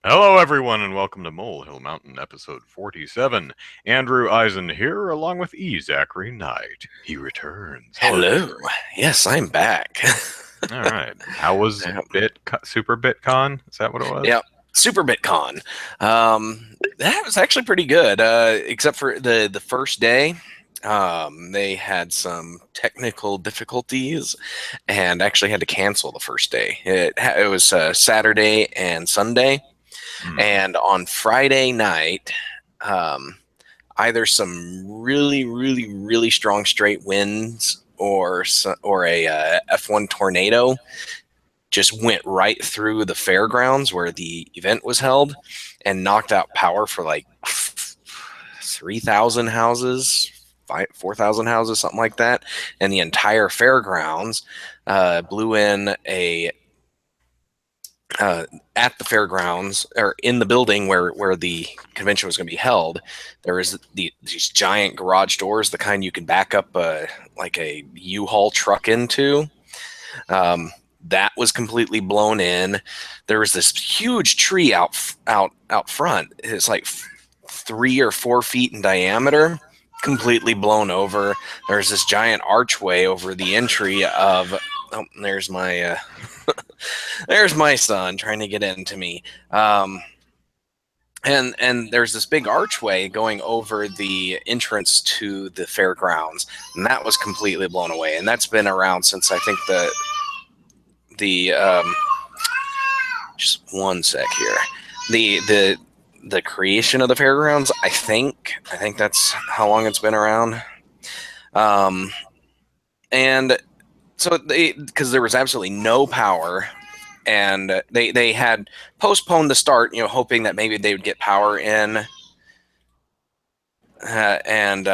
Hello, everyone, and welcome to Molehill Mountain, episode 47. Andrew Eisen here, along with Zachary Knight. He returns. Hello, Hello. Zachary. Yes, I'm back. All right. How was Yep. Super Bitcon? Is that what it was? Yep. Super Bitcon. That was actually pretty good, except for the first day. They had some technical difficulties and actually had to cancel the first day. It was Saturday and Sunday, Hmm. and on Friday night, um, either some really, really, really strong straight winds or a F1 tornado just went right through the fairgrounds where the event was held and knocked out power for like 3,000 houses, 4,000 houses, something like that. And the entire fairgrounds blew in a at the fairgrounds or in the building where the convention was going to be held. There was these giant garage doors, the kind you can back up like a U-Haul truck into. Um, that was completely blown in. There was this huge tree out front. It's like 3 or 4 feet in diameter, completely blown over. There's this giant archway over the entry of. Oh, there's my son trying to get into me. And there's this big archway going over the entrance to the fairgrounds, and that was completely blown away. And that's been around since I think the just one sec here. The creation of the fairgrounds. I think that's how long it's been around. Um, and so because there was absolutely no power, and they had postponed the start, hoping that maybe they would get power in. And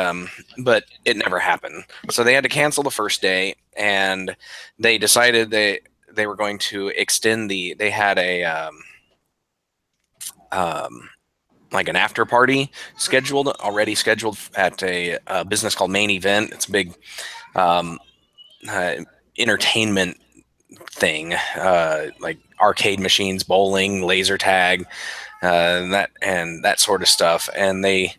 But it never happened. So they had to cancel the first day, and they decided they were going to extend They had a um, like an after party already scheduled at a business called Main Event. It's a big um, uh, entertainment thing, like arcade machines, bowling, laser tag, and that sort of stuff. And they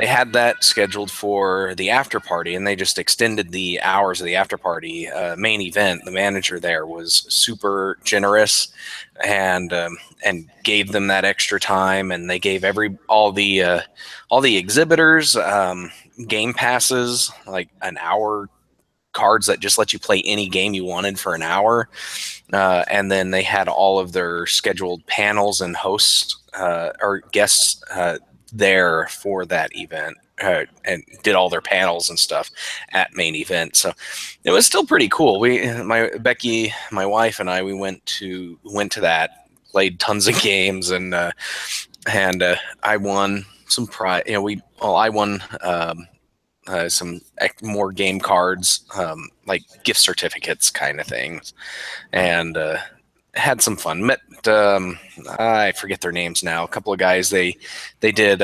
had that scheduled for the after party, and they just extended the hours of the after party. Main Event, the manager there was super generous, and gave them that extra time, and they gave all the exhibitors game passes, like an hour cards that just let you play any game you wanted for an hour. And then they had all of their scheduled panels and hosts or guests there for that event, and did all their panels and stuff at Main Event. So it was still pretty cool. Becky, my wife, and we went to that, played tons of games, and I won some prize. I won some more game cards, like gift certificates, kind of things, and had some fun. Met I forget their names now. A couple of guys. They did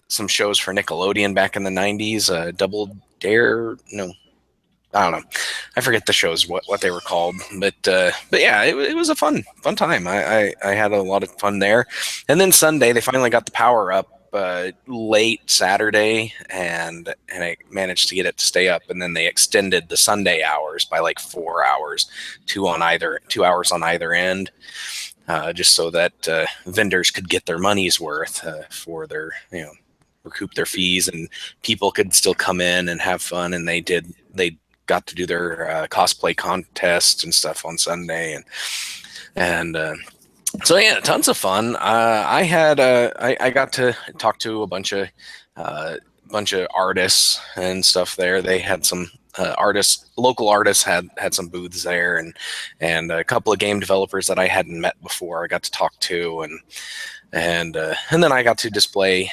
some shows for Nickelodeon back in the '90s. Double Dare, no, I don't know. I forget the shows what they were called, but yeah, it was a fun time. I had a lot of fun there, and then Sunday they finally got the power up late Saturday, and I managed to get it to stay up, and then they extended the Sunday hours by like 4 hours, 2 hours on either end, just so that vendors could get their money's worth for their recoup their fees, and people could still come in and have fun. And they got to do their cosplay contests and stuff on Sunday, and so yeah, tons of fun. I got to talk to a bunch of artists and stuff there. They had some local artists had some booths there, and a couple of game developers that I hadn't met before. I got to talk to, and then I got to display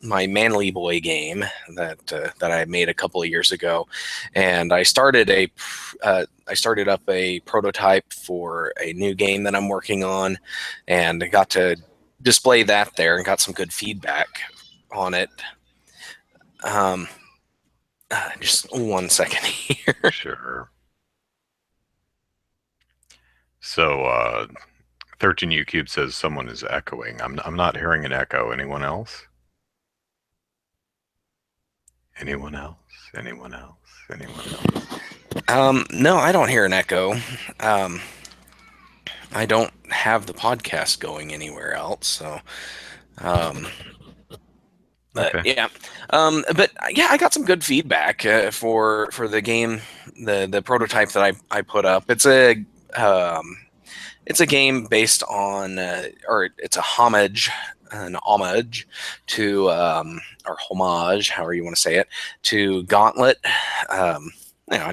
my Manly Boy game that I made a couple of years ago, and I started up a prototype for a new game that I'm working on, and I got to display that there and got some good feedback on it. Um, just one second here. Sure. So, 13U Cube says someone is echoing. I'm not hearing an echo. Anyone else? Anyone else? Anyone else? Anyone else? No, I don't hear an echo. I don't have the podcast going anywhere else, so but Okay. yeah, but yeah, I got some good feedback for the game, the prototype that I put up. It's a game based on, or it's a homage, an homage to, or homage, however you want to say it, to Gauntlet. I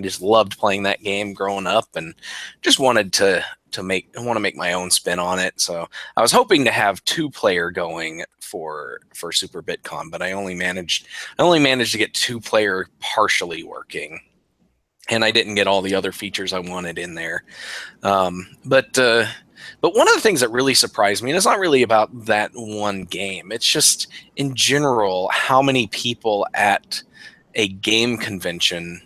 just loved playing that game growing up, and just wanted to make my own spin on it. So I was hoping to have 2-player going for Super Bitcon, but I only managed to get 2-player partially working, and I didn't get all the other features I wanted in there. But one of the things that really surprised me, and it's not really about that one game, it's just in general how many people at a game convention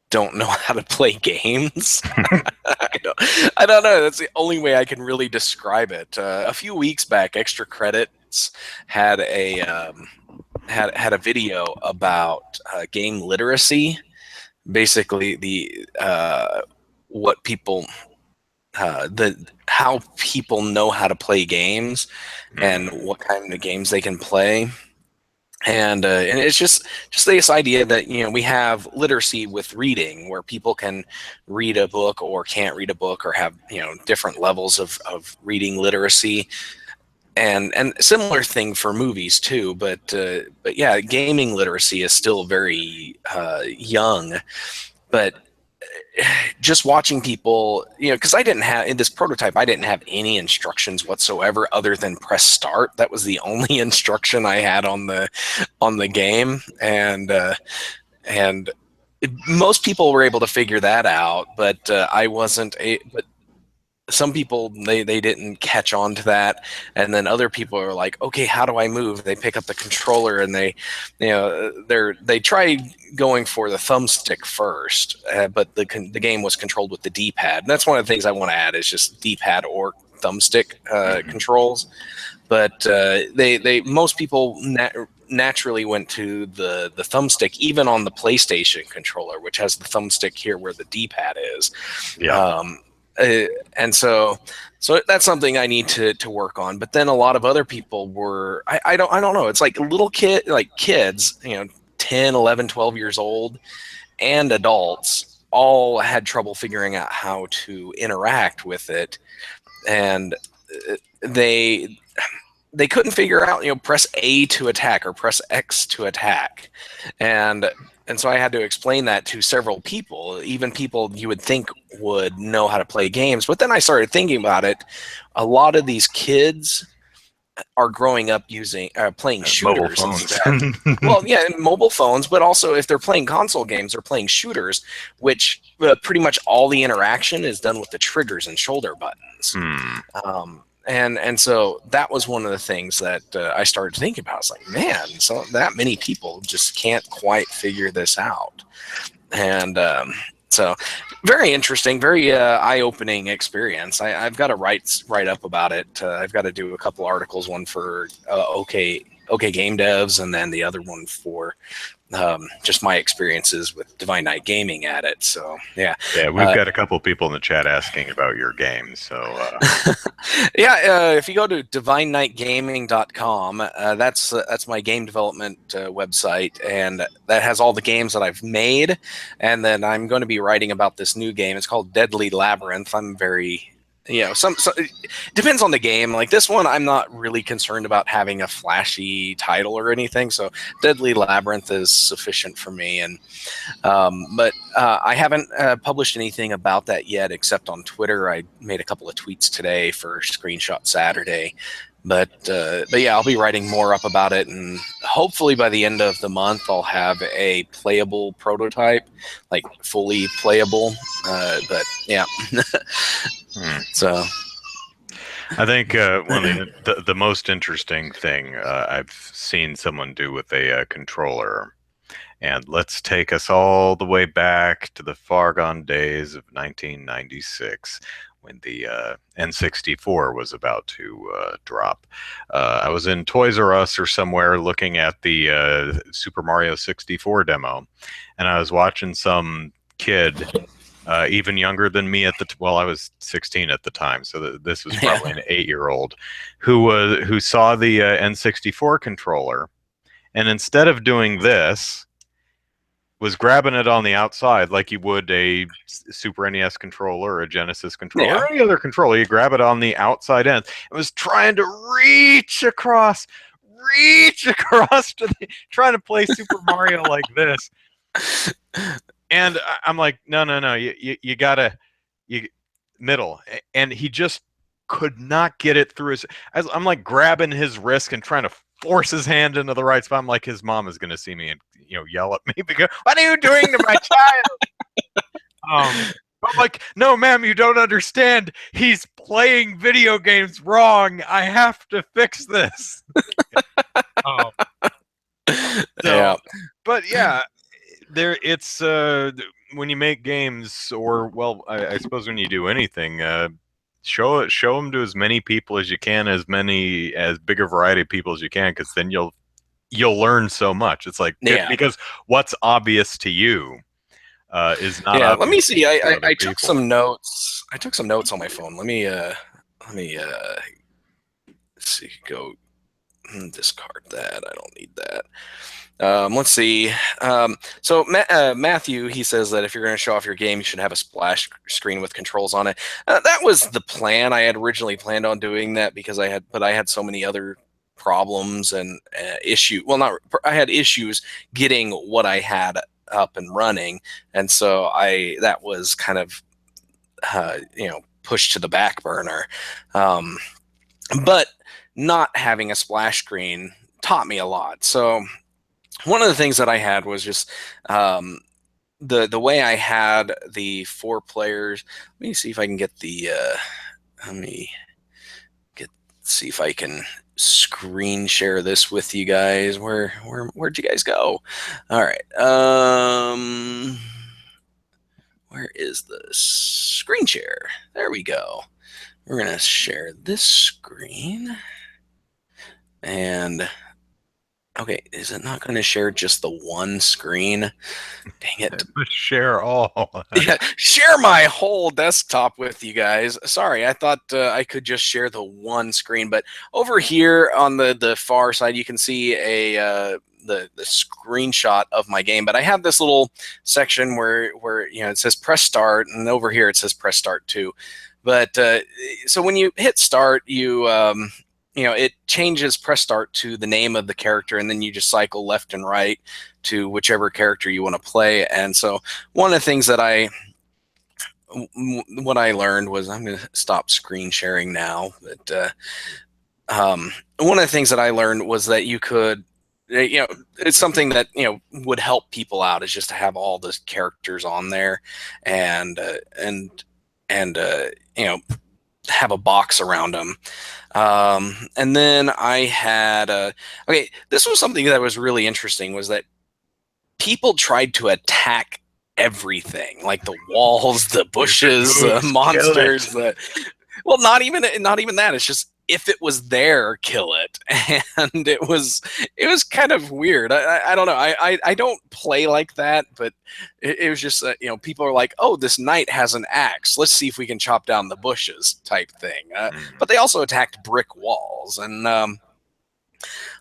don't know how to play games. I don't know. That's the only way I can really describe it. A few weeks back, Extra Credits had had a video about game literacy. Basically, the what people how people know how to play games and what kind of games they can play. And it's just this idea that we have literacy with reading, where people can read a book or can't read a book, or have different levels of reading literacy, and similar thing for movies too. But yeah, gaming literacy is still very young. But just watching people, because I didn't have in this prototype, I didn't have any instructions whatsoever other than press start. That was the only instruction I had on the game, and most people were able to figure that out, but I wasn't. But some people they didn't catch on to that, and then other people are like, okay, how do I move? They pick up the controller and they try going for the thumbstick first, but the game was controlled with the D-pad, and that's one of the things I want to add is just D-pad or thumbstick controls. But they most people naturally went to the thumbstick, even on the PlayStation controller, which has the thumbstick here where the D-pad is. Yeah. And so that's something I need to work on. But then a lot of other people were, I don't know. It's like kids, 10, 11, 12 years old, and adults all had trouble figuring out how to interact with it. And they couldn't figure out, press A to attack or press X to attack. And so I had to explain that to several people, even people you would think would know how to play games. But then I started thinking about it. A lot of these kids are growing up playing shooters. Mobile phones. Well, yeah, mobile phones, but also if they're playing console games, they're playing shooters, which pretty much all the interaction is done with the triggers and shoulder buttons. And so that was one of the things that I started thinking about. I was like, man, so that many people just can't quite figure this out. And so very interesting, very eye-opening experience. I've got to write up about it. I've got to do a couple articles, one for OK Game Devs, and then the other one for just my experiences with Divine Knight Gaming at it. So yeah, we've got a couple people in the chat asking about your game. So if you go to divineknightgaming.com, that's my game development website, and that has all the games that I've made. And then I'm going to be writing about this new game. It's called Deadly Labyrinth. I'm very some it depends on the game. Like this one, I'm not really concerned about having a flashy title or anything. So Deadly Labyrinth is sufficient for me. And but I haven't published anything about that yet, except on Twitter. I made a couple of tweets today for Screenshot Saturday. But yeah, I'll be writing more up about it, and hopefully by the end of the month, I'll have a playable prototype, like fully playable. But yeah. So I think one of the most interesting thing I've seen someone do with a controller, and let's take us all the way back to the far gone days of 1996, when the N64 was about to drop. I was in Toys R Us or somewhere looking at the Super Mario 64 demo, and I was watching some kid, even younger than me at the well, I was 16 at the time, so this was probably an 8-year-old who saw the N64 controller, and instead of doing this, was grabbing it on the outside like you would a Super NES controller or a Genesis controller or any other controller. You grab it on the outside end. It was trying to reach across to trying to play Super Mario like this. And I'm like, no, you gotta, middle. And he just could not get it through his. I'm like grabbing his wrist and trying to force his hand into the right spot. I'm like, his mom is gonna see me and yell at me because, what are you doing to my child? I'm like, no, ma'am, you don't understand. He's playing video games wrong. I have to fix this. Yeah. But yeah, it's when you make games, or well, I suppose when you do anything, show them to as many people as you can, as big a variety of people as you can, because then you'll learn so much. It's like, because what's obvious to you is not. Yeah, let me see. I took some notes. I took some notes on my phone. Let me see. Go discard that. I don't need that. Let's see. So Matthew, he says that if you're going to show off your game, you should have a splash screen with controls on it. That was the plan. I had originally planned on doing that because I had so many other problems and issues. Well, I had issues getting what I had up and running, and so that was kind of pushed to the back burner. But not having a splash screen taught me a lot. So one of the things that I had was just the way I had the 4 players. Let me see if I can get the see if I can screen share this with you guys. Where'd you guys go? All right. Where is the screen share? There we go. We're gonna share this screen. And okay, is it not going to share just the one screen? Dang it. Share all. Yeah, share my whole desktop with you guys. Sorry, I thought I could just share the one screen, but over here on the far side, you can see the screenshot of my game. But I have this little section where it says press start, and over here it says press start too. But so when you hit start, it changes press start to the name of the character, and then you just cycle left and right to whichever character you want to play. And so one of the things that what I learned was, I'm going to stop screen sharing now, but one of the things that I learned was that you could, it's something that, would help people out, is just to have all the characters on there and have a box around them. And then I had okay, this was something that was really interesting, was that people tried to attack everything, like the walls, the bushes, the monsters. Well, not even that. It's just, if it was there, kill it. And it was kind of weird. I don't know. I don't play like that, but it was just people are like, oh, this knight has an axe, let's see if we can chop down the bushes type thing. But they also attacked brick walls, and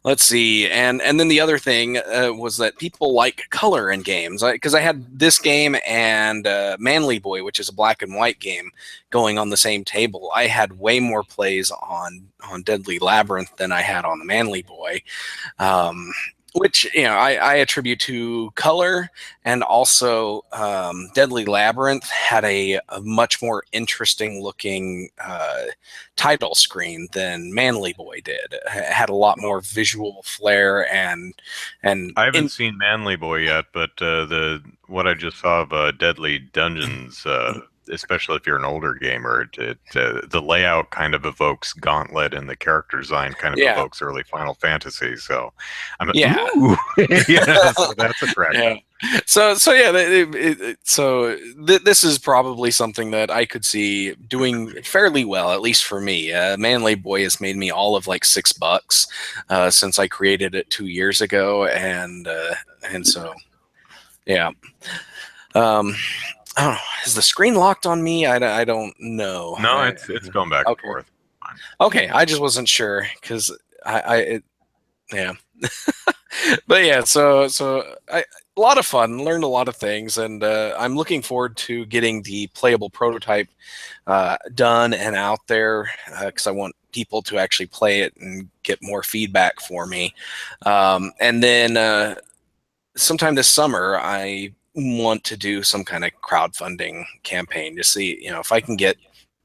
let's see, and then the other thing was that people like color in games, because I had this game and Manly Boy, which is a black and white game, going on the same table. I had way more plays on Deadly Labyrinth than I had on the Manly Boy, which I attribute to color, and also Deadly Labyrinth had a much more interesting looking title screen than Manly Boy did. It had a lot more visual flair, and I haven't seen Manly Boy yet, but what I just saw of Deadly Dungeons especially if you're an older gamer, the layout kind of evokes Gauntlet, and the character design kind of Yeah, evokes early Final Fantasy. So I'm yeah, ooh, so that's attractive. yeah. So yeah, this is probably something that I could see doing fairly well, at least for me. Manly Boy has made me all of like $6 since I created it 2 years ago, and so yeah. Um, I don't know. Is the screen locked on me? I don't know. No, it's going back and Okay. forth. Fine. Okay, I just wasn't sure because yeah. But yeah, a lot of fun, learned a lot of things, and I'm looking forward to getting the playable prototype done and out there because I want people to actually play it and get more feedback for me. And then sometime this summer, I want to do some kind of crowdfunding campaign to see, if I can get,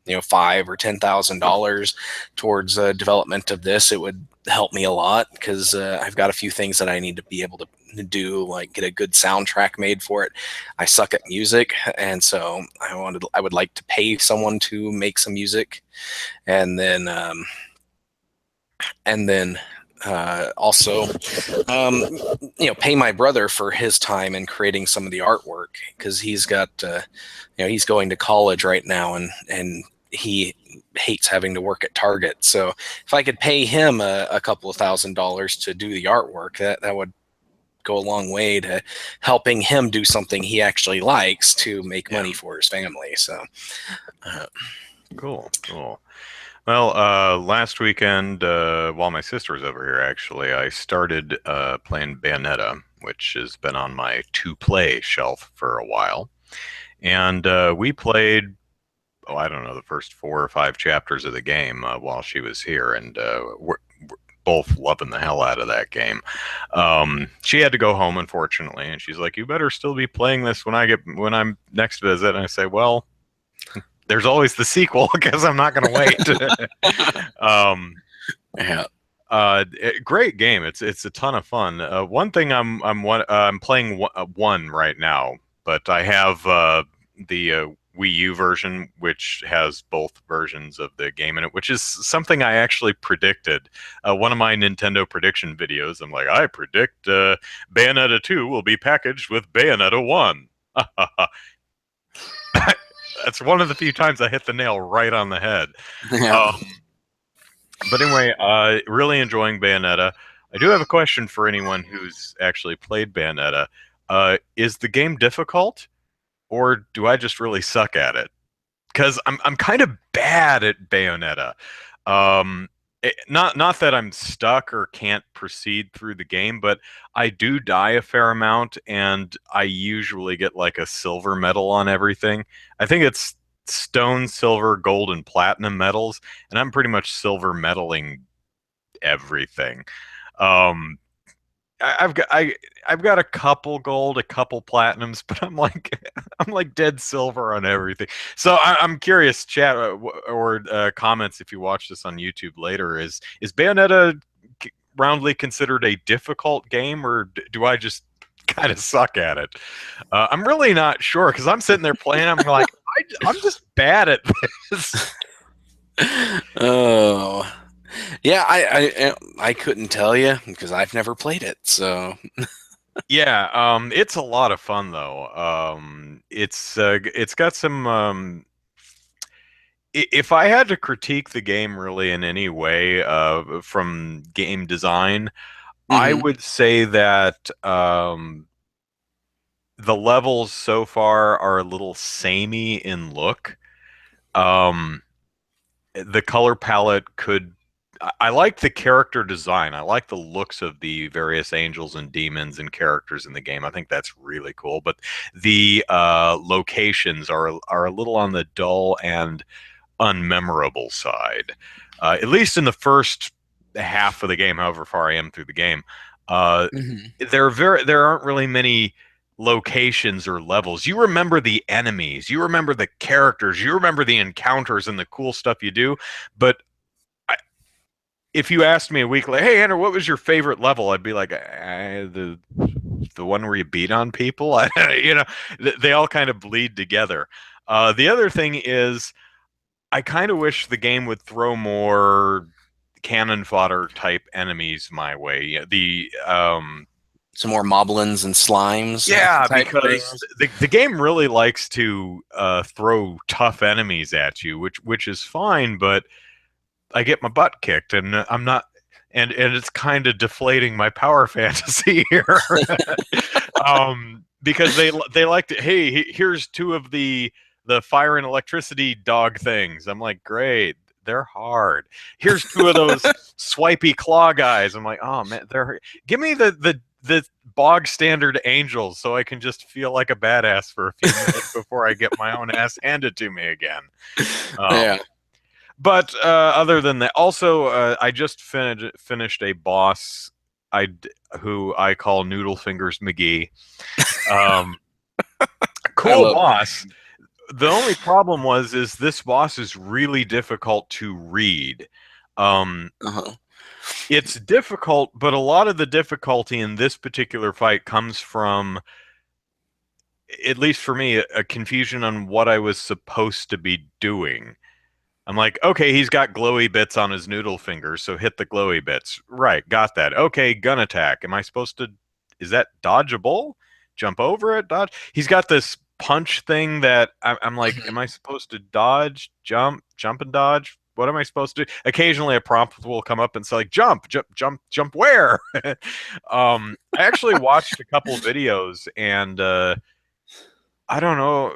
$5,000 or $10,000 towards development of this. It would help me a lot because I've got a few things that I need to be able to do, like get a good soundtrack made for it. I suck at music, and so I would like to pay someone to make some music, and then also pay my brother for his time in creating some of the artwork because he's got he's going to college right now, and he hates having to work at Target. So if I could pay him a couple of $1,000s to do the artwork, that would go a long way to helping him do something he actually likes to make money for his family. So Cool. Well, last weekend, while my sister was over here, actually, I started playing Bayonetta, which has been on my to-play shelf for a while. And we played, I don't know, the first 4 or 5 chapters of the game while she was here, and we're both loving the hell out of that game. She had to go home, unfortunately, and she's like, "You better still be playing this when I'm next visit." And I say, "Well, there's always the sequel because I'm not going to wait." yeah. Great game. It's a ton of fun. One thing I'm playing one right now, but I have the Wii U version, which has both versions of the game in it, which is something I actually predicted. One of my Nintendo prediction videos, I'm like, I predict Bayonetta 2 will be packaged with Bayonetta 1. That's one of the few times I hit the nail right on the head. Yeah. But anyway, really enjoying Bayonetta. I do have a question for anyone who's actually played Bayonetta. Is the game difficult, or do I just really suck at it? Because I'm kind of bad at Bayonetta. Not that I'm stuck or can't proceed through the game, but I do die a fair amount, and I usually get like a silver medal on everything. I think it's stone, silver, gold, and platinum medals, and I'm pretty much silver medaling everything. Um, I've got a couple gold, a couple platinums, but I'm like dead silver on everything. So I'm curious, chat or comments if you watch this on YouTube later. Is Bayonetta roundly considered a difficult game, or do I just kind of suck at it? I'm really not sure because I'm sitting there playing. I'm like, I'm just bad at this. Oh. Yeah, I couldn't tell you because I've never played it. So Yeah, it's a lot of fun though. It's got some. If I had to critique the game really in any way, from game design, I would say that the levels so far are a little samey in look. Um, the color palette could I like the character design. I like the looks of the various angels and demons and characters in the game. I think that's really cool. But the locations are a little on the dull and unmemorable side. At least in the first half of the game, however far I am through the game, there aren't really many locations or levels. You remember the enemies, you remember the characters, you remember the encounters and the cool stuff you do, but if you asked me a week later, "Hey, Andrew, what was your favorite level?" I'd be like, the one where you beat on people." They all kind of bleed together. The other thing is, I kind of wish the game would throw more cannon fodder type enemies my way. Some more moblins and slimes Yeah, type because things. the game really likes to throw tough enemies at you, which is fine, but I get my butt kicked, and I'm not, and it's kind of deflating my power fantasy here. Because they like to, hey, here's two of the fire and electricity dog things. I'm like, great, they're hard. Here's two of those swipey claw guys. I'm like, oh man, give me the bog standard angels so I can just feel like a badass for a few minutes before I get my own ass handed to me again. Yeah. Um, but other than that, also I just finished a boss who I call Noodle Fingers McGee. Um, I cool love. boss. The only problem is this boss is really difficult to read. Uh-huh. It's difficult, but a lot of the difficulty in this particular fight comes from, at least for me, a confusion on what I was supposed to be doing. I'm like, okay, he's got glowy bits on his noodle fingers, so hit the glowy bits. Right, got that. Okay, gun attack. Am I supposed to, is that dodgeable? Jump over it? Dodge? He's got this punch thing that I'm like, am I supposed to dodge, jump and dodge? What am I supposed to do? Occasionally a prompt will come up and say like, jump where? I actually watched a couple videos and I don't know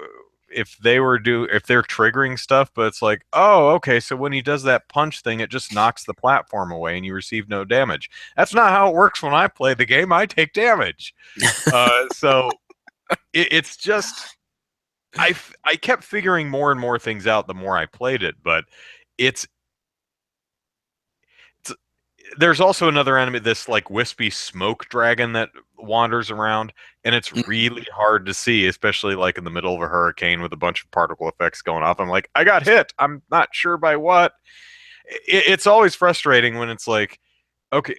if if they're triggering stuff, but it's like, oh, okay, so when he does that punch thing, it just knocks the platform away and you receive no damage. That's not how it works when I play the game. I take damage. So it's just I kept figuring more and more things out the more I played it, but it's there's also another enemy, this like wispy smoke dragon that wanders around, and it's really hard to see, especially like in the middle of a hurricane with a bunch of particle effects going off. I'm like, I got hit. I'm not sure by what. It's always frustrating when it's like, okay,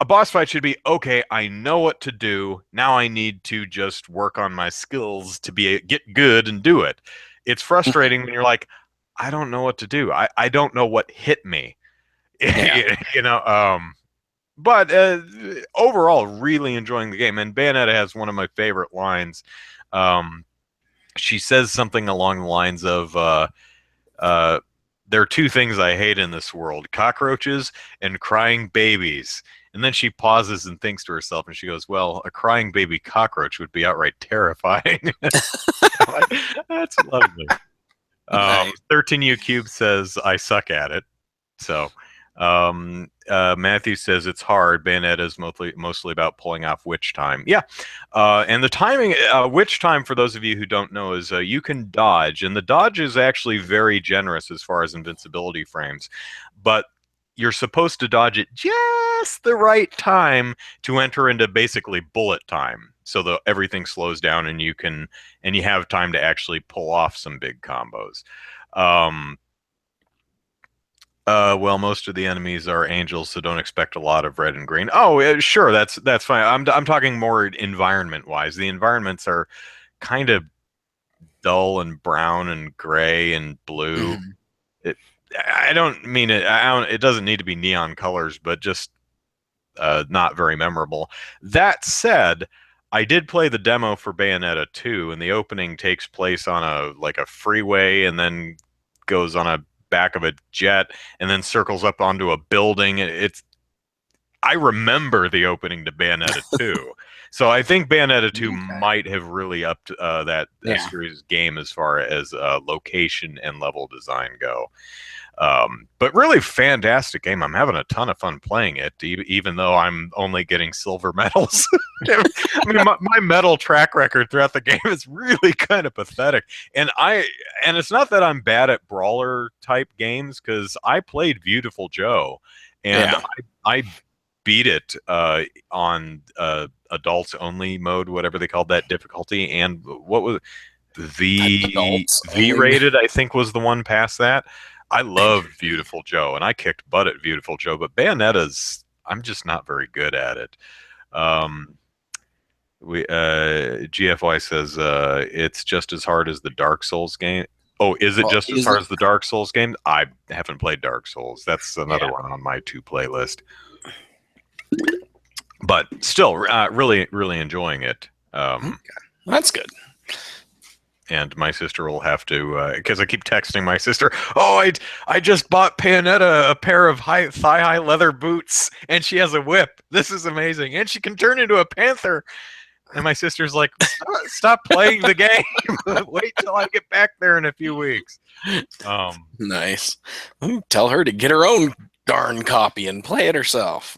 a boss fight should be okay. I know what to do. Now I need to just work on my skills to get good and do it. It's frustrating when you're like, I don't know what to do. I don't know what hit me. Yeah. you know, but overall, really enjoying the game. And Bayonetta has one of my favorite lines. She says something along the lines of, there are two things I hate in this world: cockroaches and crying babies. And then she pauses and thinks to herself, and she goes, well, a crying baby cockroach would be outright terrifying. That's lovely. Nice. 13U Cube says, I suck at it. So, Matthew says it's hard. Bayonetta is mostly about pulling off witch time. Yeah, and the timing, witch time, for those of you who don't know, is you can dodge, and the dodge is actually very generous as far as invincibility frames, but you're supposed to dodge at just the right time to enter into basically bullet time, so that everything slows down and you have time to actually pull off some big combos. Well, most of the enemies are angels, so don't expect a lot of red and green. Oh, sure, that's fine. I'm talking more environment wise. The environments are kind of dull and brown and gray and blue. Mhm. It, I don't mean it. It doesn't need to be neon colors, but just not very memorable. That said, I did play the demo for Bayonetta 2, and the opening takes place on a freeway and then goes on a back of a jet and then circles up onto a building. I remember the opening to Bayonetta 2. So I think Bayonetta 2 Okay. might have really upped that Yeah. series game as far as location and level design go. But really fantastic game. I'm having a ton of fun playing it, even though I'm only getting silver medals. I mean, my medal track record throughout the game is really kind of pathetic. And it's not that I'm bad at brawler type games, because I played Beautiful Joe, and Yeah. I beat it on adults only mode, whatever they called that difficulty. And what was Adults V only. rated, I think, was the one past that. I loved Beautiful Joe, and I kicked butt at Beautiful Joe, but Bayonetta's, I'm just not very good at it. Um, We GFY says it's just as hard as the Dark Souls game. Oh, is it Well, just as is hard it? as the Dark Souls game? I haven't played Dark Souls. That's another Yeah. one on my to playlist. But still, really, really enjoying it. Okay. That's good. And my sister will have to because I keep texting my sister. Oh, I just bought Bayonetta a pair of thigh high leather boots, and she has a whip. This is amazing, and she can turn into a panther. And my sister's like, stop playing the game. Wait till I get back there in a few weeks. Nice. Tell her to get her own darn copy and play it herself.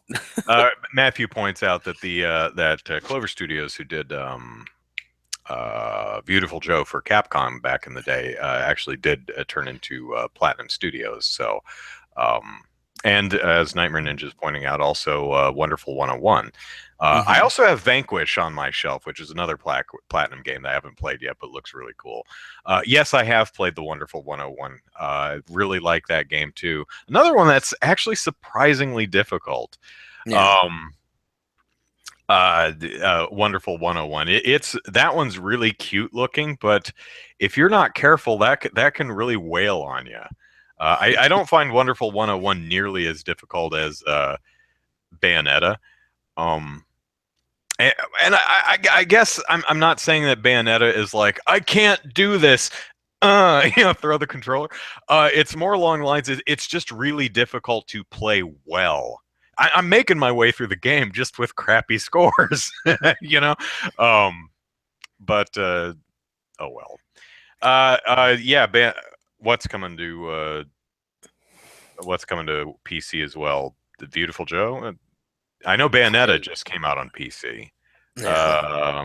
Matthew points out that Clover Studios, who did Beautiful Joe for Capcom back in the day, actually did turn into Platinum Studios. So, and as Nightmare Ninja is pointing out, also Wonderful 101. I also have Vanquish on my shelf, which is another Platinum game that I haven't played yet, but looks really cool. Yes, I have played the Wonderful 101. Really like that game too. Another one that's actually surprisingly difficult. Yeah. Wonderful 101. It's that one's really cute looking, but if you're not careful, that can really wail on you. I don't find Wonderful 101 nearly as difficult as Bayonetta. And I guess I'm not saying that Bayonetta is like, I can't do this. Throw the controller. It's more along the lines. It's just really difficult to play well. I'm making my way through the game just with crappy scores, you know. But oh well. Yeah. What's coming to PC as well? The Beautiful Joe. I know Bayonetta just came out on PC. Yeah.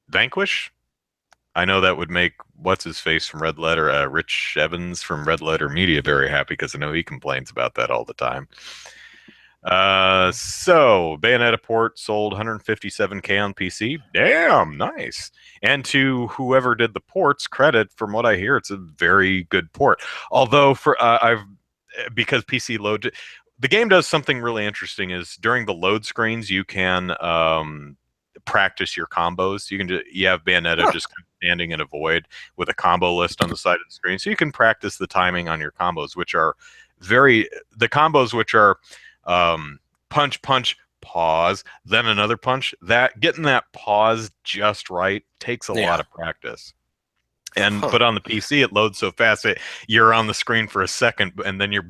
Vanquish. I know that would make what's his face from Red Letter, Rich Evans from Red Letter Media, very happy because I know he complains about that all the time. So Bayonetta port sold 157K on PC. Damn, nice. And to whoever did the ports, credit from what I hear, it's a very good port. Although because PC load, the game does something really interesting. Is during the load screens you can practice your combos. You have Bayonetta just standing in a void with a combo list on the side of the screen, so you can practice the timing on your combos, which are punch, punch, pause, then another punch. That getting that pause just right takes a lot of practice. But on the PC, it loads so fast that you're on the screen for a second, and then you're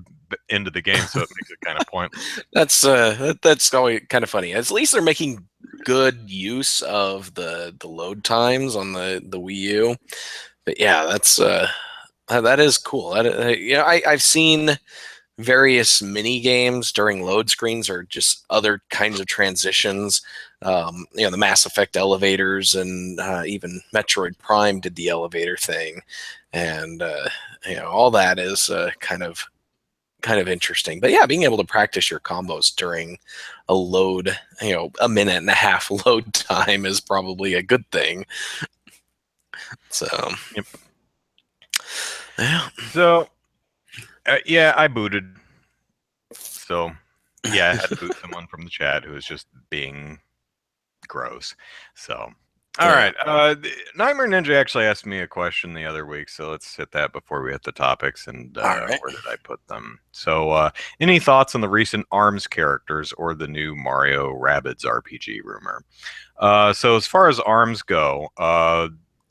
into the game, so it makes it kind of pointless. That's always kind of funny. At least they're making good use of the load times on the Wii U. But yeah, that is cool. I've seen various mini games during load screens or just other kinds of transitions. The Mass Effect elevators and even Metroid Prime did the elevator thing, and all that is kind of interesting. But yeah, being able to practice your combos during a load, a minute and a half load time is probably a good thing. So, yep. Yeah. So, yeah, I booted. So, yeah, I had to boot someone from the chat who was just being gross. So, all right. Nightmare Ninja actually asked me a question the other week, so let's hit that before we hit the topics. And where did I put them? So, any thoughts on the recent ARMS characters or the new Mario Rabbids RPG rumor? So, as far as ARMS go,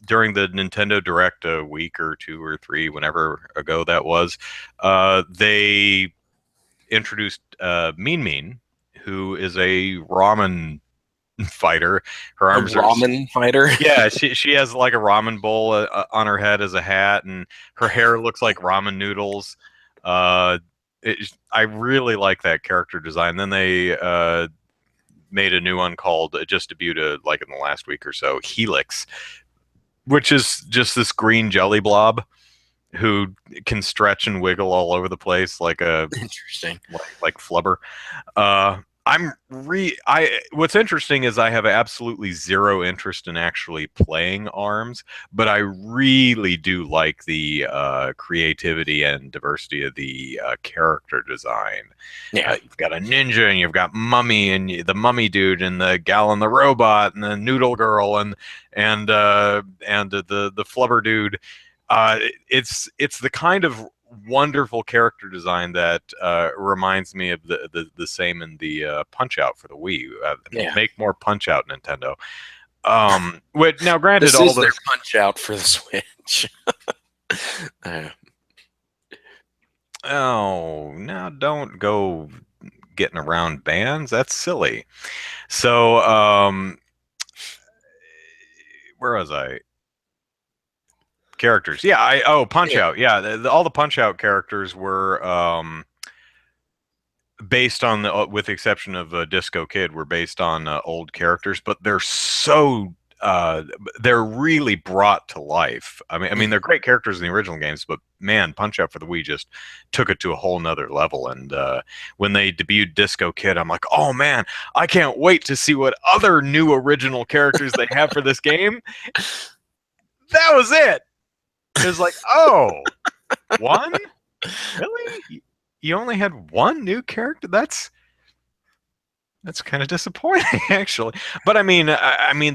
during the Nintendo Direct a week or two or three, whenever ago that was, they introduced Mean Mean, who is a ramen fighter. Her arms are ramen fighter. Yeah, she has like a ramen bowl on her head as a hat, and her hair looks like ramen noodles. I really like that character design. Then they made a new one called, just debuted like in the last week or so, Helix, which is just this green jelly blob who can stretch and wiggle all over the place like a interesting like flubber. What's interesting is I have absolutely zero interest in actually playing ARMS, but I really do like the creativity and diversity of the character design. Yeah. You've got a ninja, and you've got Mummy, and the Mummy dude, and the gal and the robot, and the Noodle Girl, and the Flubber dude. It's the kind of wonderful character design that reminds me of the same in the Punch Out for the Wii. Yeah. Make more Punch Out, Nintendo. Now, granted, This all is their those. Punch Out for the Switch. Uh, Oh, now don't go getting around bans. That's silly. So, where was I? Characters. Yeah, Punch yeah. Out. Yeah, all the Punch Out characters were based on with the exception of Disco Kid, were based on old characters, but they're really brought to life. I mean, they're great characters in the original games, but man, Punch Out for the Wii just took it to a whole nother level. And when they debuted Disco Kid, I'm like, oh man, I can't wait to see what other new original characters they have for this game. That was it. It was like, oh, one? Really? You only had one new character? That's kind of disappointing, actually. But I mean,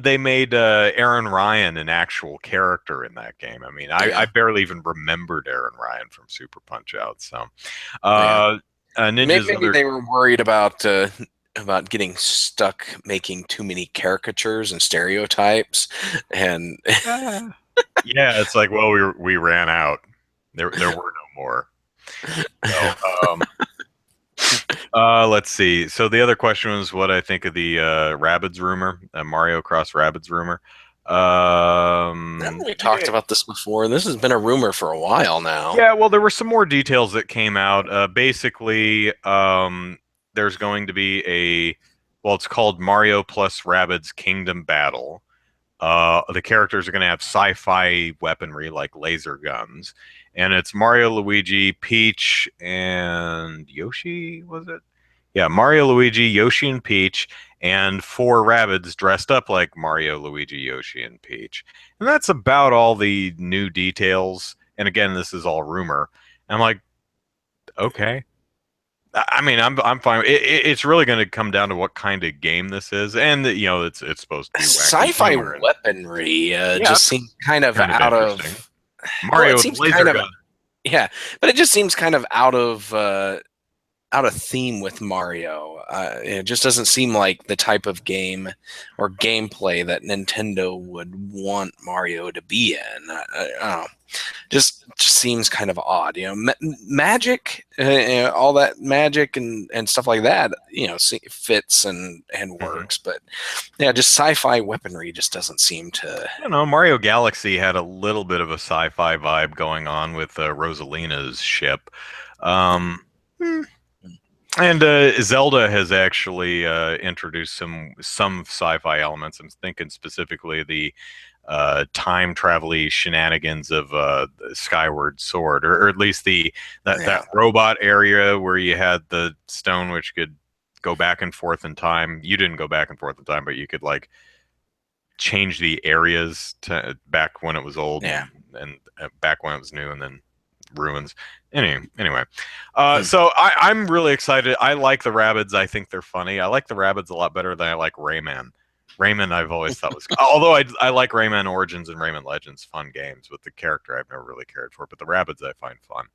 they made Aaron Ryan an actual character in that game. I mean, I barely even remembered Aaron Ryan from Super Punch Out. So, Yeah. Ninja's Maybe other. they were worried about getting stuck making too many caricatures and stereotypes, and Yeah, it's like, well, we ran out. There were no more. So, let's see. So the other question was what I think of the Rabbids rumor, Mario Cross Rabbids rumor. we talked about this before. This has been a rumor for a while now. Yeah, well, there were some more details that came out. Basically, there's going to be it's called Mario plus Rabbids Kingdom Battle. The characters are going to have sci-fi weaponry like laser guns, and it's Mario, Luigi, Peach, and Yoshi. Was it? Yeah, Mario, Luigi, Yoshi, and Peach, and 4 Rabbids dressed up like Mario, Luigi, Yoshi, and Peach. And that's about all the new details. And again, this is all rumor. And I'm like, okay. I mean, I'm fine. It's really going to come down to what kind of game this is, and it's supposed to be wacky Sci-fi humor. weaponry just seems kind of out of Mario it with seems laser kind of gun. yeah, but it just seems kind of out of theme with Mario. It just doesn't seem like the type of game or gameplay that Nintendo would want Mario to be in. I don't know. Just seems kind of odd, magic, all that magic and stuff like that, fits and works, but yeah, just sci-fi weaponry just doesn't seem to. I don't know. Mario Galaxy had a little bit of a sci-fi vibe going on with Rosalina's ship. And Zelda has actually introduced some sci-fi elements. I'm thinking specifically the time travel shenanigans of Skyward Sword, or at least that robot area where you had the stone which could go back and forth in time. You didn't go back and forth in time, but you could like change the areas to back when it was old, and back when it was new, and then ruins. Anyway, so I'm really excited. I like the Rabbids. I think they're funny. I like the Rabbids a lot better than I like Rayman. Rayman I've always thought was although I like Rayman Origins and Rayman Legends, fun games, with the character I've never really cared for, but the Rabbids I find fun.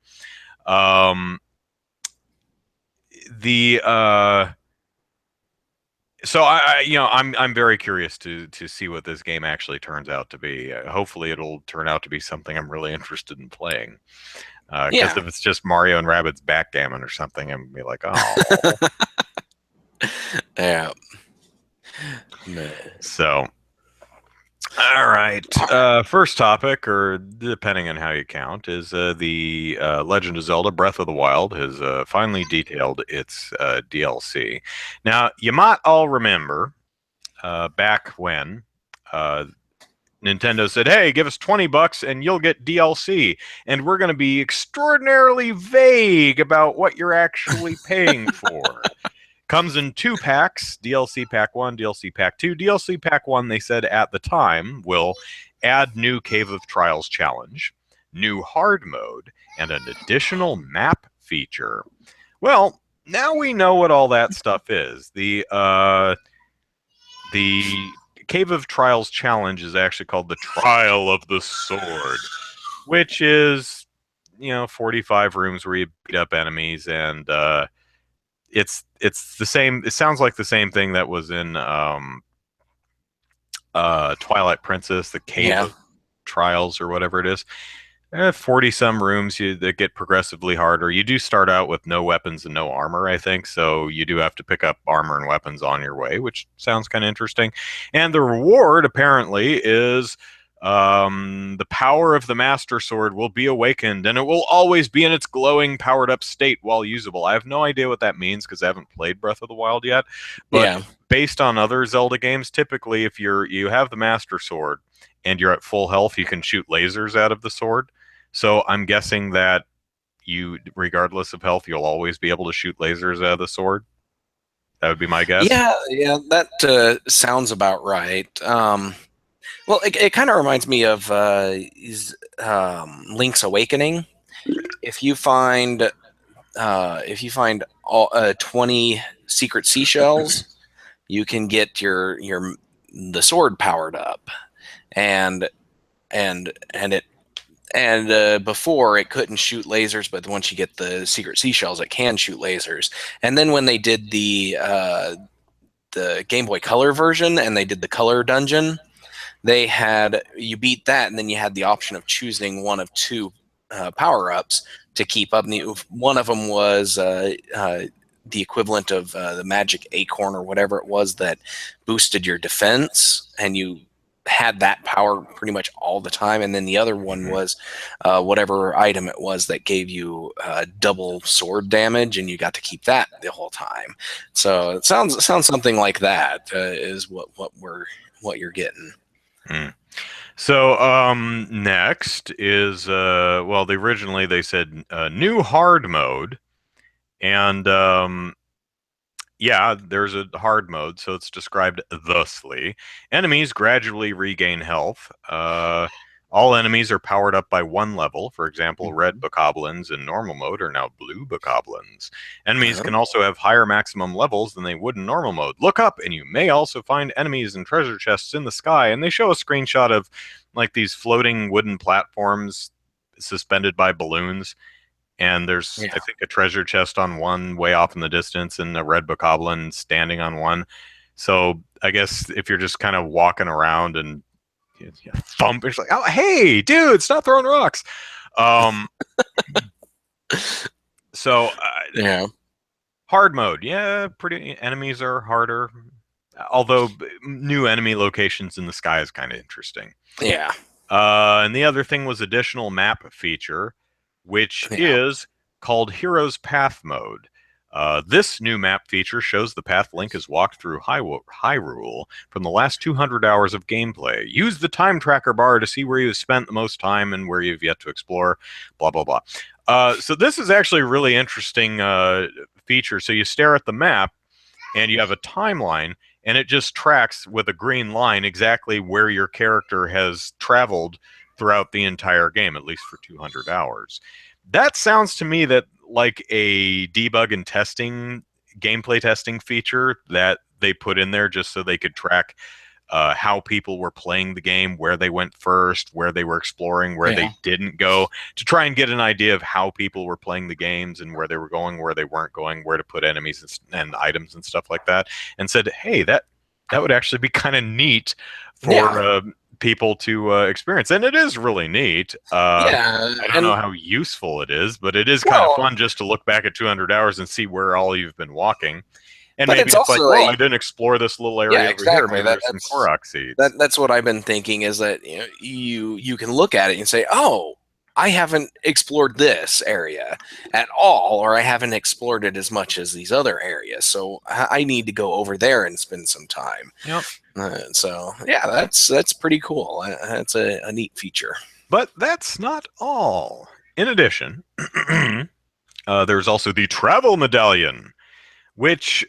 So I'm very curious to see what this game actually turns out to be. Hopefully it'll turn out to be something I'm really interested in playing. Because if it's just Mario and Rabbids backgammon or something, I'm be like, oh. Yeah. So, all right. First topic, or depending on how you count, is the Legend of Zelda: Breath of the Wild has finally detailed its DLC. Now, you might all remember back when Nintendo said, hey, give us $20 and you'll get DLC. And we're going to be extraordinarily vague about what you're actually paying for. Comes in 2 packs, DLC Pack 1, DLC Pack 2. DLC Pack 1, they said at the time, will add new Cave of Trials challenge, new hard mode, and an additional map feature. Well, now we know what all that stuff is. The Cave of Trials challenge is actually called the Trial of the Sword, which is, 45 rooms where you beat up enemies, and it's the same. It sounds like the same thing that was in Twilight Princess, the Cave of Trials or whatever it is. 40 some rooms that get progressively harder. You do start out with no weapons and no armor, I think, so you do have to pick up armor and weapons on your way, which sounds kind of interesting. And the reward apparently is the power of the Master Sword will be awakened, and it will always be in its glowing, powered up state while usable. I have no idea what that means because I haven't played Breath of the Wild yet, but based on other Zelda games, typically if you have the Master Sword and you're at full health, you can shoot lasers out of the sword. So I'm guessing that you, regardless of health, you'll always be able to shoot lasers out of the sword. That would be my guess. Yeah, that sounds about right. Well, it kind of reminds me of Link's Awakening. If you find all 20 secret seashells, you can get the sword powered up, and before it couldn't shoot lasers, but once you get the secret seashells, it can shoot lasers. And then when they did the Game Boy Color version and they did the color dungeon, you beat that, and then you had the option of choosing one of 2 power-ups to keep up. One of them was the equivalent of the magic acorn or whatever it was that boosted your defense, and you had that power pretty much all the time. And then the other one was whatever item it was that gave you double sword damage, and you got to keep that the whole time. So it sounds something like that is what you're getting. So next is originally they said new hard mode, and there's a hard mode, so it's described thusly. Enemies gradually regain health. All enemies are powered up by 1 level. For example, red bokoblins in normal mode are now blue bokoblins. Enemies can also have higher maximum levels than they would in normal mode. Look up, and you may also find enemies and treasure chests in the sky. And they show a screenshot of like these floating wooden platforms suspended by balloons. And there's, I think, a treasure chest on one way off in the distance and a red bokoblin standing on one. So I guess if you're just kind of walking around and thump, it's like, oh, hey, dude, stop throwing rocks. Hard mode. Yeah, pretty enemies are harder. Although new enemy locations in the sky is kind of interesting. Yeah. And the other thing was additional map feature, which is called Hero's Path Mode. This new map feature shows the path Link has walked through Hyrule from the last 200 hours of gameplay. Use the time tracker bar to see where you've spent the most time and where you've yet to explore, blah, blah, blah. So this is actually a really interesting feature. So you stare at the map, and you have a timeline, and it just tracks with a green line exactly where your character has traveled throughout the entire game, at least for 200 hours. That sounds to me that like a debug and gameplay testing feature that they put in there just so they could track how people were playing the game, where they went first, where they were exploring, where they didn't go, to try and get an idea of how people were playing the games and where they were going, where they weren't going, where to put enemies and items and stuff like that. And said, hey, that would actually be kind of neat for people to experience. And it is really neat. I don't know how useful it is, but it is kind of fun just to look back at 200 hours and see where all you've been walking. And maybe it's like, well, I didn't explore this little area over here. Maybe there's some Korok seeds. That's what I've been thinking, is that you can look at it and say, oh, I haven't explored this area at all, or I haven't explored it as much as these other areas. So I need to go over there and spend some time. Yep. That's pretty cool. That's a neat feature. But that's not all. In addition, there's also the travel medallion, which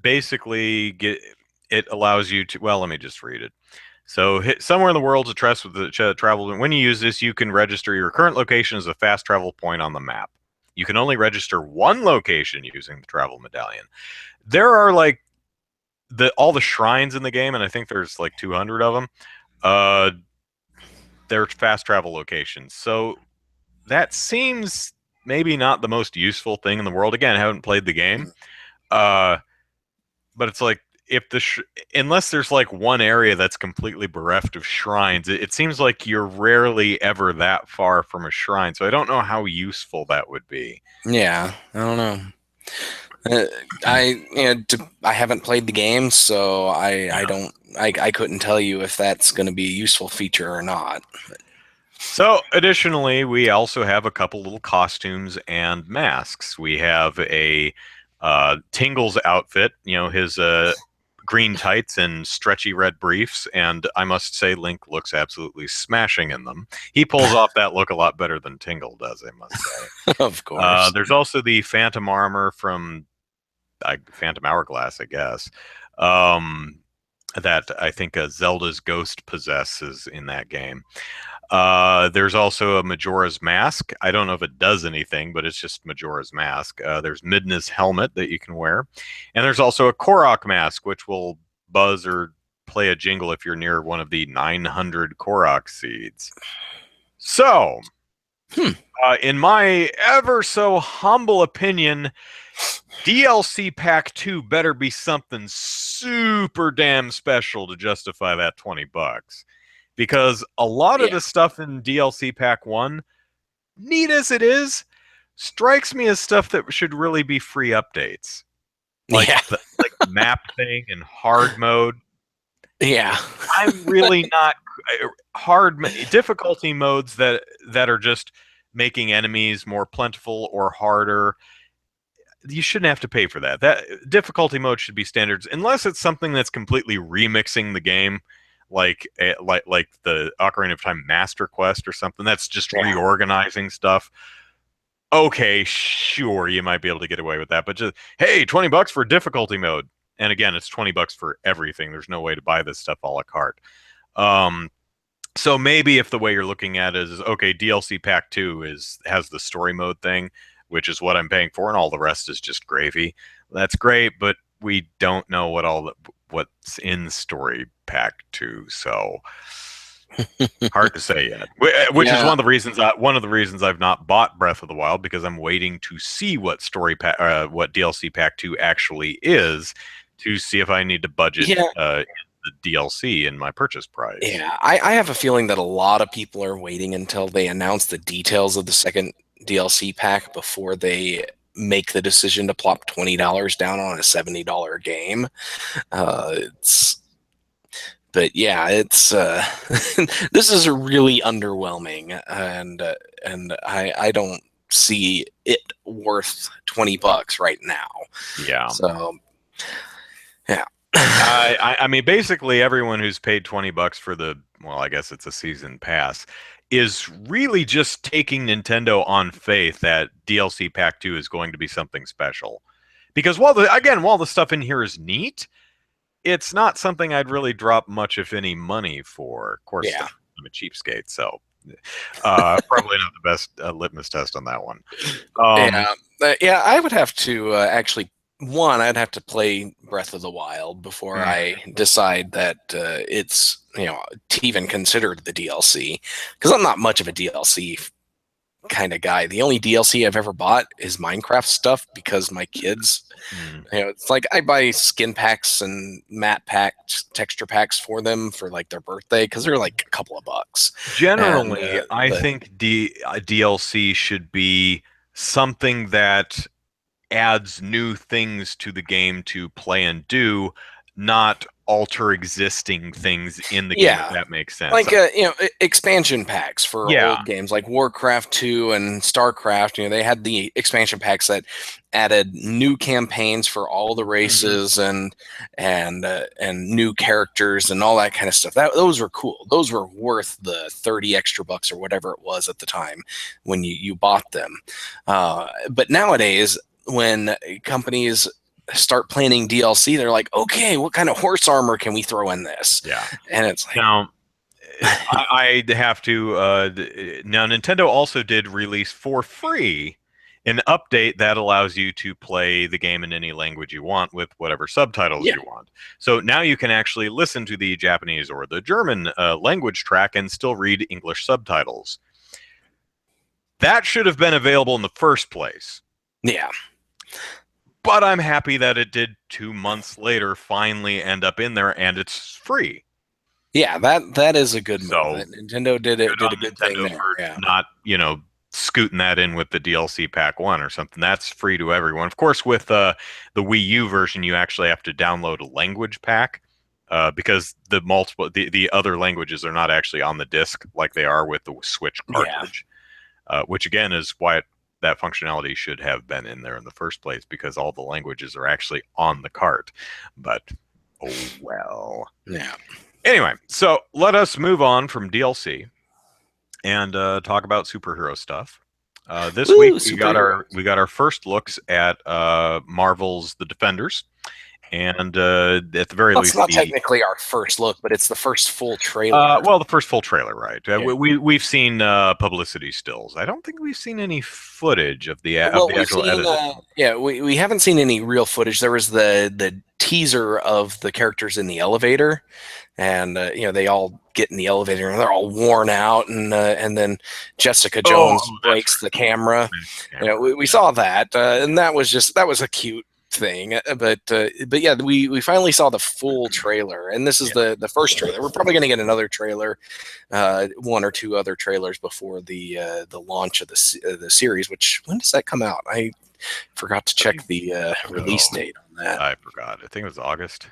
basically it allows you to. Well, let me just read it. So, hit somewhere in the world to trust with the travel. When you use this, you can register your current location as a fast travel point on the map. You can only register one location using the travel medallion. There are like all the shrines in the game, and I think there's like 200 of them. They're fast travel locations. So that seems maybe not the most useful thing in the world. Again, I haven't played the game, uh, but it's like if unless there's like one area that's completely bereft of shrines, it seems like you're rarely ever that far from a shrine. So I don't know how useful that would be. Yeah, I don't know. I haven't played the game, so I couldn't tell you if that's going to be a useful feature or not. So, additionally, we also have a couple little costumes and masks. We have a Tingle's outfit, his green tights and stretchy red briefs, and I must say, Link looks absolutely smashing in them. He pulls off that look a lot better than Tingle does, I must say. Of course. There's also the Phantom armor from Phantom Hourglass, I guess. That I think Zelda's ghost possesses in that game. There's also a Majora's Mask. I don't know if it does anything, but it's just Majora's Mask. There's Midna's helmet that you can wear. And there's also a Korok mask, which will buzz or play a jingle if you're near one of the 900 Korok seeds. So, in my ever so humble opinion, DLC Pack 2 better be something super damn special to justify that $20. Because a lot of the stuff in DLC Pack 1, neat as it is, strikes me as stuff that should really be free updates. Like the map thing and hard mode. Yeah. I'm really not difficulty modes that are just making enemies more plentiful or harder. You shouldn't have to pay for that. That difficulty mode should be standards, unless it's something that's completely remixing the game, like the Ocarina of Time Master Quest or something that's just reorganizing stuff. Okay, sure, you might be able to get away with that, but just hey, $20 for difficulty mode, and again, it's $20 for everything. There's no way to buy this stuff a la carte. So maybe if the way you're looking at it is okay, DLC Pack 2 has the story mode thing, which is what I'm paying for, and all the rest is just gravy. That's great, but we don't know what's in Story Pack 2, so hard to say yet. Which is one of the reasons I've not bought Breath of the Wild, because I'm waiting to see what what DLC Pack 2 actually is, to see if I need to budget the DLC in my purchase price. Yeah, I have a feeling that a lot of people are waiting until they announce the details of the second DLC pack before they make the decision to plop $20 down on a $70 game. But yeah, it's this is really underwhelming, and I don't see it worth $20 right now. Yeah. So yeah. I mean, basically everyone who's paid $20 for I guess it's a season pass, is really just taking Nintendo on faith that DLC Pack 2 is going to be something special. Because while the stuff in here is neat, it's not something I'd really drop much, if any, money for. Of course, I'm a cheapskate, so probably not the best litmus test on that one. I would have to actually. One, I'd have to play Breath of the Wild before I decide that it's, to even consider the DLC, because I'm not much of a DLC kind of guy. The only DLC I've ever bought is Minecraft stuff, because my kids, it's like I buy skin packs and matte packs, texture packs for them for like their birthday, because they're like a couple of bucks. Generally, I think DLC should be something that adds new things to the game to play and do, not alter existing things in the game, if that makes sense. Like expansion packs for old games like Warcraft 2 and StarCraft. They had the expansion packs that added new campaigns for all the races and new characters and all that kind of stuff. Those were cool. Those were worth the 30 extra bucks or whatever it was at the time when you bought them. But nowadays, when companies start planning DLC, they're like, okay, what kind of horse armor can we throw in this? Yeah. And it's like, Now, I have to. Now, Nintendo also did release for free an update that allows you to play the game in any language you want with whatever subtitles yeah, you want. So now you can actually listen to the Japanese or the German language track and still read English subtitles. That should have been available in the first place. yeah. But I'm happy that it did 2 months later finally end up in there and it's free. Yeah, that is a good move. So Nintendo did a good thing Nintendo there. for Yeah. not, scooting that in with the DLC pack 1 or something. That's free to everyone. Of course, with the Wii U version, you actually have to download a language pack because the other languages are not actually on the disc like they are with the Switch cartridge. Which again is why that functionality should have been in there in the first place, because all the languages are actually on the cart. But oh well. Yeah. Anyway, so let us move on from DLC and talk about superhero stuff. This week we got our first looks at Marvel's The Defenders, and at the very Well, least, it's not technically our first look, but it's the first full trailer. well, the first full trailer, right? Yeah. We've seen publicity stills. I don't think we've seen any footage of the actual edit. We haven't seen any real footage. There was the teaser of the characters in the elevator, and they all get in the elevator and they're all worn out, and then Jessica Jones breaks the camera. We saw that, and that was a cute thing, but yeah, we finally saw the full trailer, and this is the first trailer. We're probably going to get another trailer, one or two other trailers before the launch of the series. Which, when does that come out? I forgot to check the release date on that. I forgot. I think it was August.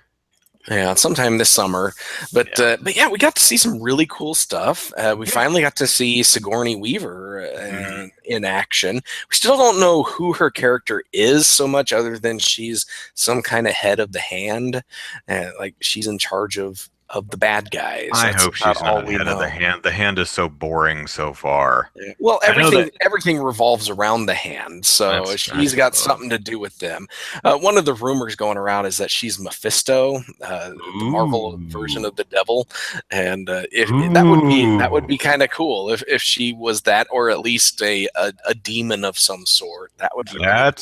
Yeah, sometime this summer. But yeah, we got to see some really cool stuff. We finally got to see Sigourney Weaver in action. We still don't know who her character is so much, other than she's some kind of head of the hand. Like she's in charge of the bad guys. I hope she's not head of the hand. The hand is so boring so far. Yeah. Well, everything revolves around the hand, so she's got something to do with them. One of the rumors going around is that she's Mephisto, the Marvel version of the devil, and that would be kind of cool if she was that, or at least a demon of some sort. That would be cool.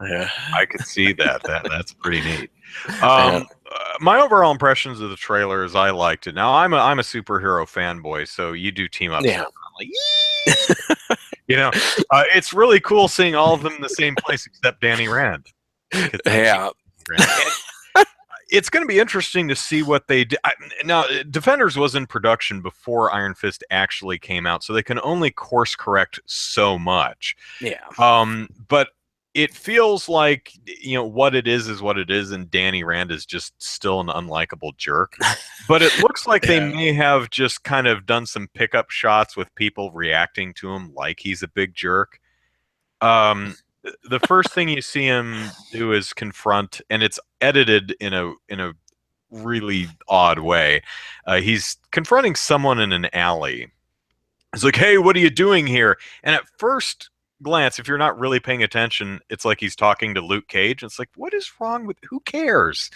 I could see that. That's pretty neat. My overall impressions of the trailer is I liked it. Now I'm a superhero fanboy, so you do team up. Yeah. I'm like, it's really cool seeing all of them in the same place except Danny Rand. Yeah. It's going to be interesting to see what they do. Now, Defenders was in production before Iron Fist actually came out, so they can only course correct so much. Yeah. But it feels like what it is what it is, and Danny Rand is just still an unlikable jerk. But it looks like they may have just kind of done some pickup shots with people reacting to him like he's a big jerk. The first thing you see him do is confront, and it's edited in a really odd way. He's confronting someone in an alley. He's like, "Hey, what are you doing here?" And at first glance, if you're not really paying attention, it's like he's talking to Luke Cage. It's like, what is wrong with? Who cares?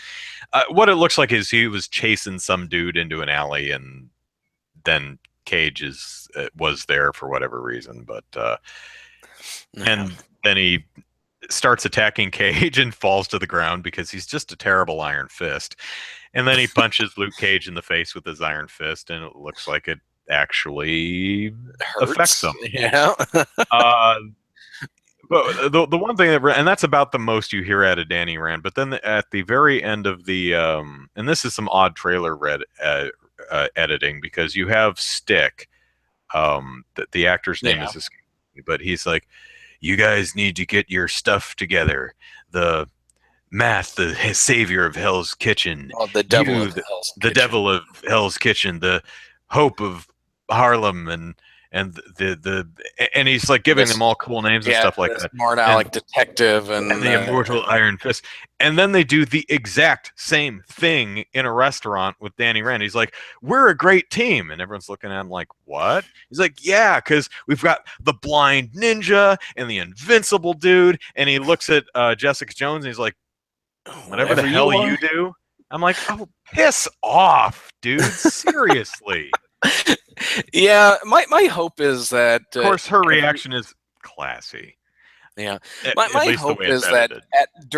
What it looks like is he was chasing some dude into an alley, and then Cage was there for whatever reason, but and then he starts attacking Cage and falls to the ground because he's just a terrible Iron Fist. And then he punches Luke Cage in the face with his Iron Fist, and it looks like it actually affects him. Yeah. But the one thing and that's about the most you hear out of Danny Rand. But then at the very end of the and this is some odd trailer editing, because you have Stick, the actor's name is escaping me, but he's like, "You guys need to get your stuff together. The Math, the savior of Hell's Kitchen. The devil of Hell's Kitchen. The devil of Hell's Kitchen. The hope of Harlem." And and and he's like giving them all cool names and stuff like that. Smart And Alec detective and the immortal Iron Fist. And then they do the exact same thing in a restaurant with Danny Rand. He's like, "We're a great team," and everyone's looking at him like, "What?" He's like, "Yeah, because we've got the blind ninja and the invincible dude." And he looks at Jessica Jones and he's like, "Whatever the hell you do." I'm like, "Oh, piss off, dude! Seriously." Yeah, my hope is that. Of course, her reaction is classy. Yeah, At my least the hope way it's is that edited.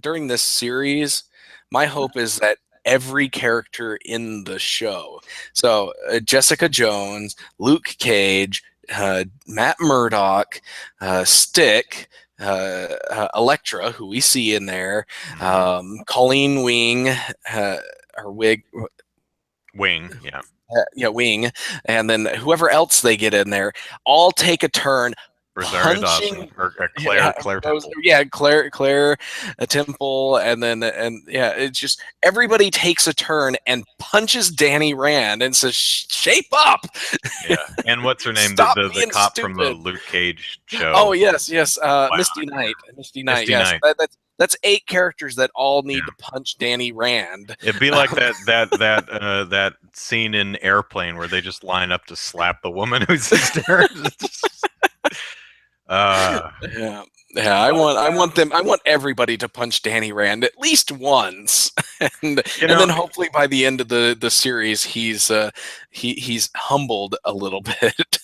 during this series, my hope is that every character in the show, so Jessica Jones, Luke Cage, Matt Murdock, Stick, Elektra, who we see in there, Colleen Wing, or Wing, yeah. Wing, and then whoever else they get in there, all take a turn Rosario punching Dawson or Claire Temple. Claire Temple, and it's just everybody takes a turn and punches Danny Rand and says, "Shape up!" Yeah, and what's her name? Stop The being cop stupid. from the Luke Cage show. Oh yes, Misty Knight. Yes, Knight. that's 8 characters that all need to punch Danny Rand. It'd be like that scene in Airplane where they just line up to slap the woman who's hysterical. Yeah. I want everybody to punch Danny Rand at least once, and then hopefully by the end of the series he's humbled a little bit.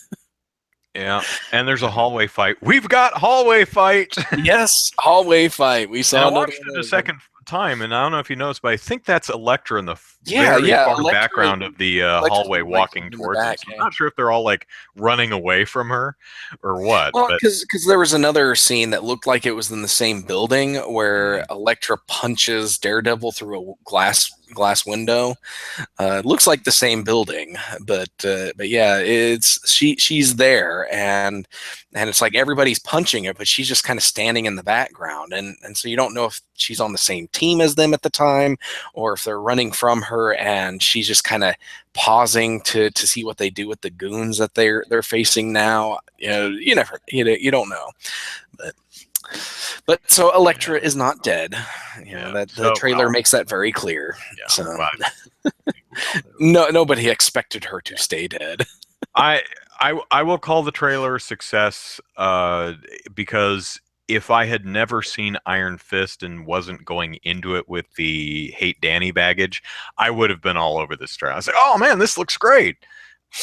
Yeah, and there's a hallway fight. We've got hallway fight. Yes, hallway fight. We saw. I watched it a second time, and I don't know if you noticed, but I think that's Elektra in the very far background of the hallway walking towards us. I'm not sure if they're all like running away from her or what. Well, because there was another scene that looked like it was in the same building where Elektra punches Daredevil through a glass window. It looks like the same building, but yeah, she's there, and it's like everybody's punching her, but she's just kind of standing in the background, and so you don't know if she's on the same team as them at the time, or if they're running from her, and she's just kind of pausing to see what they do with the goons that they're facing now. You don't know, but so Elektra is not dead. The trailer makes that very clear. Yeah, so nobody expected her to stay dead. I will call the trailer a success because if I had never seen Iron Fist and wasn't going into it with the hate Danny baggage, I would have been all over this trailer. I was like, "Oh man, this looks great."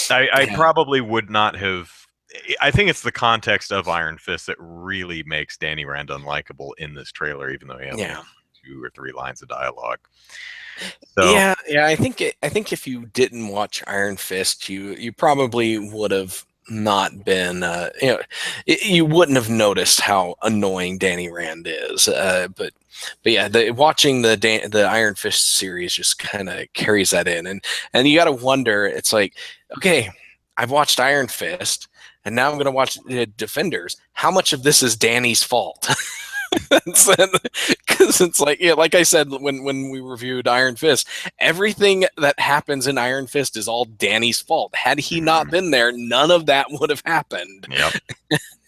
I probably would not have. I think it's the context of Iron Fist that really makes Danny Rand unlikable in this trailer, even though he has 2 or 3 lines of dialogue. So, yeah. I think if you didn't watch Iron Fist, you probably would have not been. You wouldn't have noticed how annoying Danny Rand is. But yeah, watching the Iron Fist series just kind of carries that in, and you got to wonder. It's like, okay, I've watched Iron Fist, and now I'm going to watch Defenders. How much of this is Danny's fault? Because it's like, like I said when we reviewed Iron Fist, everything that happens in Iron Fist is all Danny's fault. Had he not been there, none of that would have happened. Yep.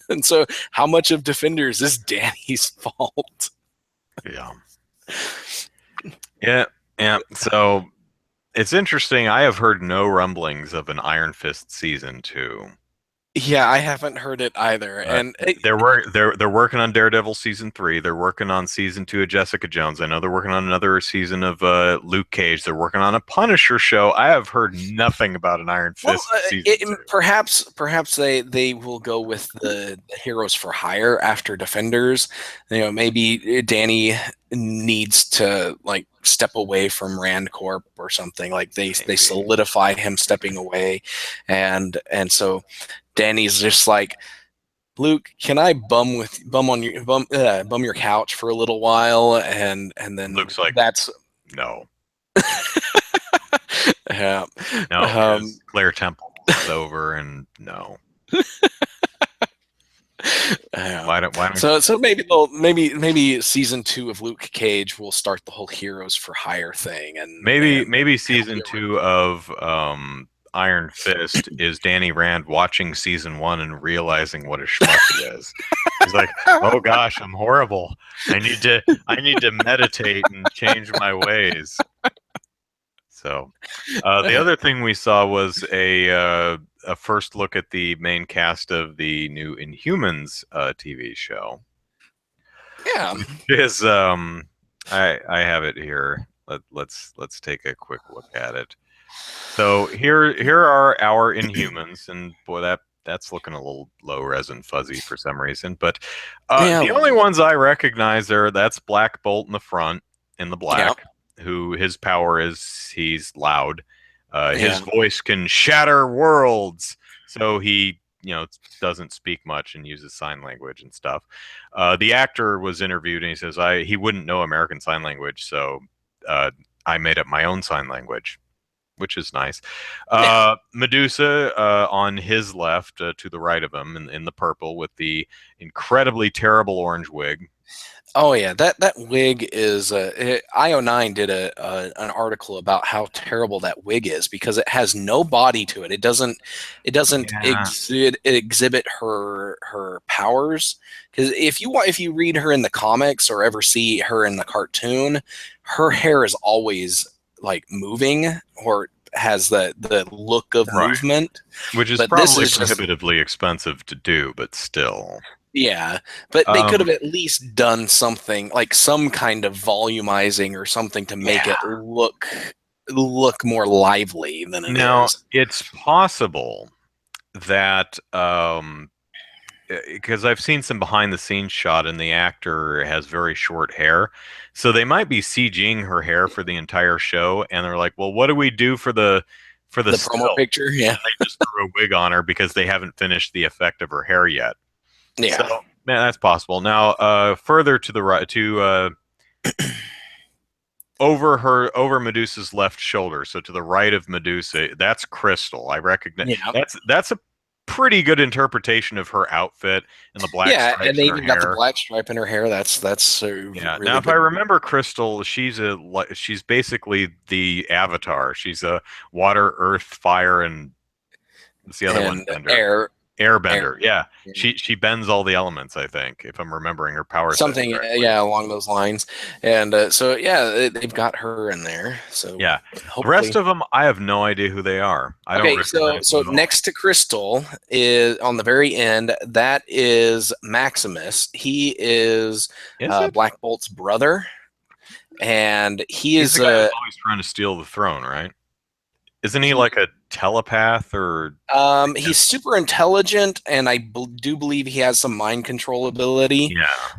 And so, how much of Defenders is Danny's fault? Yeah. So it's interesting. I have heard no rumblings of an Iron Fist season 2. Yeah, I haven't heard it either. And they're working on Daredevil season 3. They're working on season 2 of Jessica Jones. I know they're working on another season of Luke Cage. They're working on a Punisher show. I have heard nothing about an Iron Fist season 2. Perhaps they will go with the Heroes for Hire after Defenders. Maybe Danny needs to like step away from Rand Corp or something. Like they solidify him stepping away, and so Danny's just like, "Luke, can I bum your couch for a little while?" And then Luke's like, "That's no." Yeah. No, Claire Temple is over, and no. Why don't so maybe season 2 of Luke Cage will start the whole Heroes for Hire thing, and maybe season 2 of iron fist is Danny Rand watching season 1 and realizing what a schmuck he is. He's like, "Oh gosh, I'm horrible. I need to meditate and change my ways." So, the other thing we saw was a first look at the main cast of the new Inhumans TV show. Yeah. Is I have it here. Let's take a quick look at it. So here are our Inhumans, and boy, that's looking a little low res and fuzzy for some reason. But the only ones I recognize that's Black Bolt in the front in the black, who his power is he's loud. His voice can shatter worlds, so he doesn't speak much and uses sign language and stuff. The actor was interviewed and he says he wouldn't know American Sign Language, so I made up my own sign language, which is nice. Medusa on his left, to the right of him, in the purple with the incredibly terrible orange wig. Oh yeah, that wig is. IO9 did an article about how terrible that wig is because it has no body to it. It doesn't exhibit her powers. Because if you read her in the comics or ever see her in the cartoon, her hair is always like moving or has the look of movement, which is probably prohibitively expensive to do, but still. Yeah, but they could have at least done something like some kind of volumizing or something to make it look more lively than it is. Now, it's possible that because I've seen some behind the scenes shot and the actor has very short hair, so they might be CGing her hair for the entire show, and they're like, well, what do we do for the promo picture? Yeah, they just threw a wig on her because they haven't finished the effect of her hair yet. Yeah, so, man, that's possible. Now, further to the right, over Medusa's left shoulder, so to the right of Medusa, that's Crystal. I recognize that's a pretty good interpreation of her outfit and the black stripes and they in her even got hair. the black stripe in her hair. That's really now, good. if I remember Crystal, she's basically the Avatar. She's a water, earth, fire, and what's the other one? Air. Airbender, yeah. She bends all the elements, I think, if I'm remembering her power. Something, along those lines. And so, they've got her in there. So yeah, the rest of them, I have no idea who they are. I don't recognize so next to Crystal is on the very end. That is Maximus. He is Black Bolt's brother, and he's the guy who's always trying to steal the throne, right? Isn't he like a telepath or? He's super intelligent, and I do believe he has some mind control ability.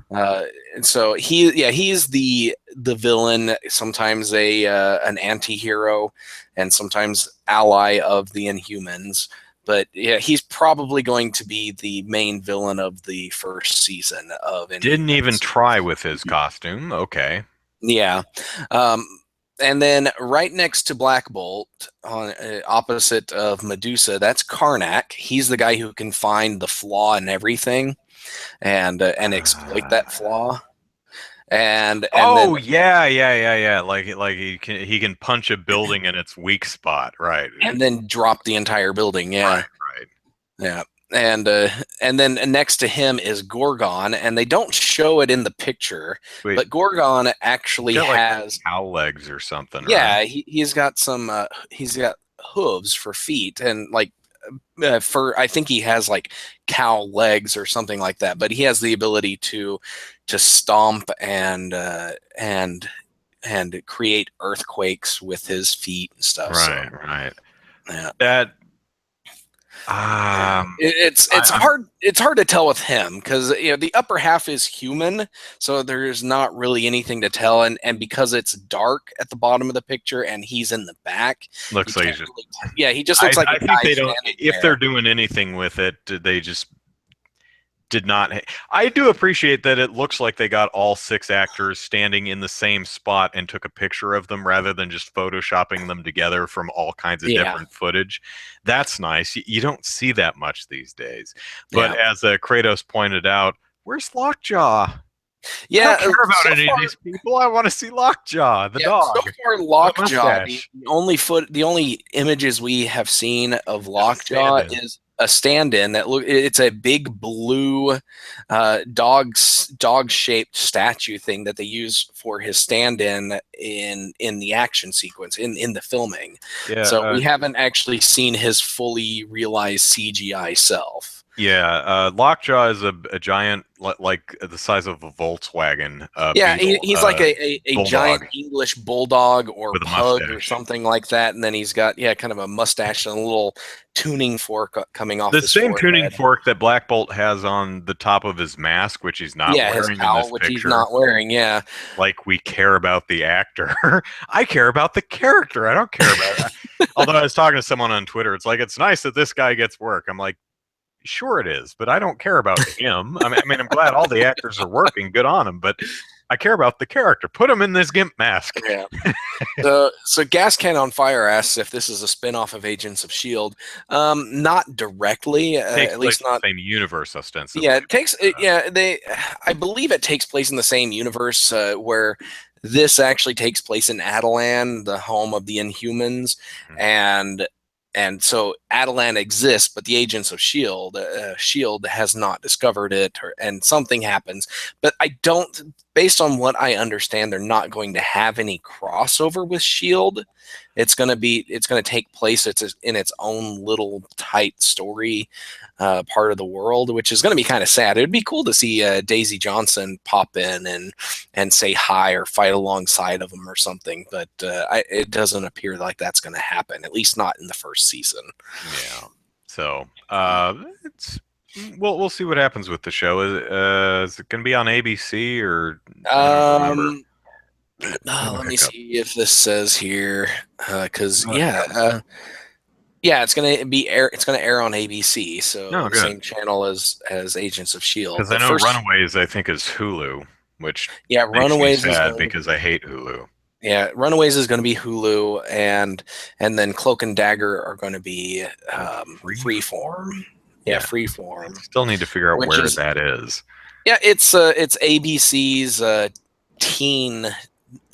Yeah. And so he's the villain, sometimes an anti-hero, and sometimes ally of the Inhumans. But yeah, he's probably going to be the main villain of the first season of Inhumans. Didn't even try with his costume. Okay. Yeah. And then right next to Black Bolt, on opposite of Medusa, that's Karnak. He's the guy who can find the flaw in everything, and exploit that flaw. And yeah. Like he can punch a building in its weak spot, right? And then drop the entire building. Yeah. Right. Yeah. And then next to him is Gorgon, and they don't show it in the picture, but Gorgon actually has cow legs or something. Yeah, right? he's got some. He's got hooves for feet, and I think he has like cow legs or something like that. But he has the ability to stomp and create earthquakes with his feet and stuff. Right. Yeah. That. It's hard to tell with him because the upper half is human, so there's not really anything to tell, and because it's dark at the bottom of the picture and he's in the back, looks like he just looks like I think they don't. If they're doing anything with it, they just did not. I do appreciate that it looks like they got all 6 actors standing in the same spot and took a picture of them rather than just photoshopping them together from all kinds of different footage. That's nice. You don't see that much these days. But as Kratos pointed out, where's Lockjaw? I Yeah, don't care about so any of far, these people. I want to see Lockjaw, the yeah, so dog, far, the Lockjaw. mustache. The only images we have seen of Is a Lockjaw stand-in. is a stand-in that look. It's a big blue, dog shaped statue thing that they use for his stand-in in the action sequence in the filming. Yeah, So we haven't actually seen his fully realized CGI self. yeah. Lockjaw is a giant, like the size of a Volkswagen Yeah, beetle, he's like a giant bulldog English bulldog or with a pug or mustache. something like that, and then he's got kind of a mustache and a little tuning fork coming off The his same tuning forehead. fork that Black Bolt has on the top of his mask, which he's not Yeah, his wearing in cowl, this which he's picture. not wearing. Yeah, Like we care about the actor. I care about the character. I don't care about. Although I was talking to someone on Twitter, it's like it's nice that this guy gets work. I'm like, sure it is, but I don't care about him. I mean, I'm glad all the actors are working. Good on them, but I care about the character. Put him in this gimp mask. yeah. So Gas Can on Fire asks if this is a spin-off of Agents of Shield. Not directly, Takes at place least in the not. same universe, ostensibly. Yeah, it takes. Yeah, I believe it takes place in the same universe where this actually takes place in Adelan, the home of the Inhumans, Mhm. and so Adelan exists, but the Agents of Shield has not discovered it, and something happens. But I don't. Based on what I understand, they're not going to have any crossover with Shield. It's going to take place. It's in its own little tight story part of the world, which is going to be kind of sad. It'd be cool to see Daisy Johnson pop in and say hi or fight alongside of him or something, but it doesn't appear like that's going to happen, at least not in the first season. Yeah. So it's we'll see what happens with the show. Is it going to be on ABC or I don't remember. Um, Little Let me hiccup. see if this says here, because Yeah. yeah, it's gonna be air. It's gonna air on ABC, so No, the good. same channel as Agents of Shield. Because I The know first, Runaways, I think, is Hulu, which yeah, makes me Runaways is sad going to because I hate Hulu. Yeah, Runaways is going to be Hulu, and then Cloak and Dagger are going to be Freeform. Yeah, Yeah, I Freeform, still need to figure out which where is that is. yeah, it's ABC's teen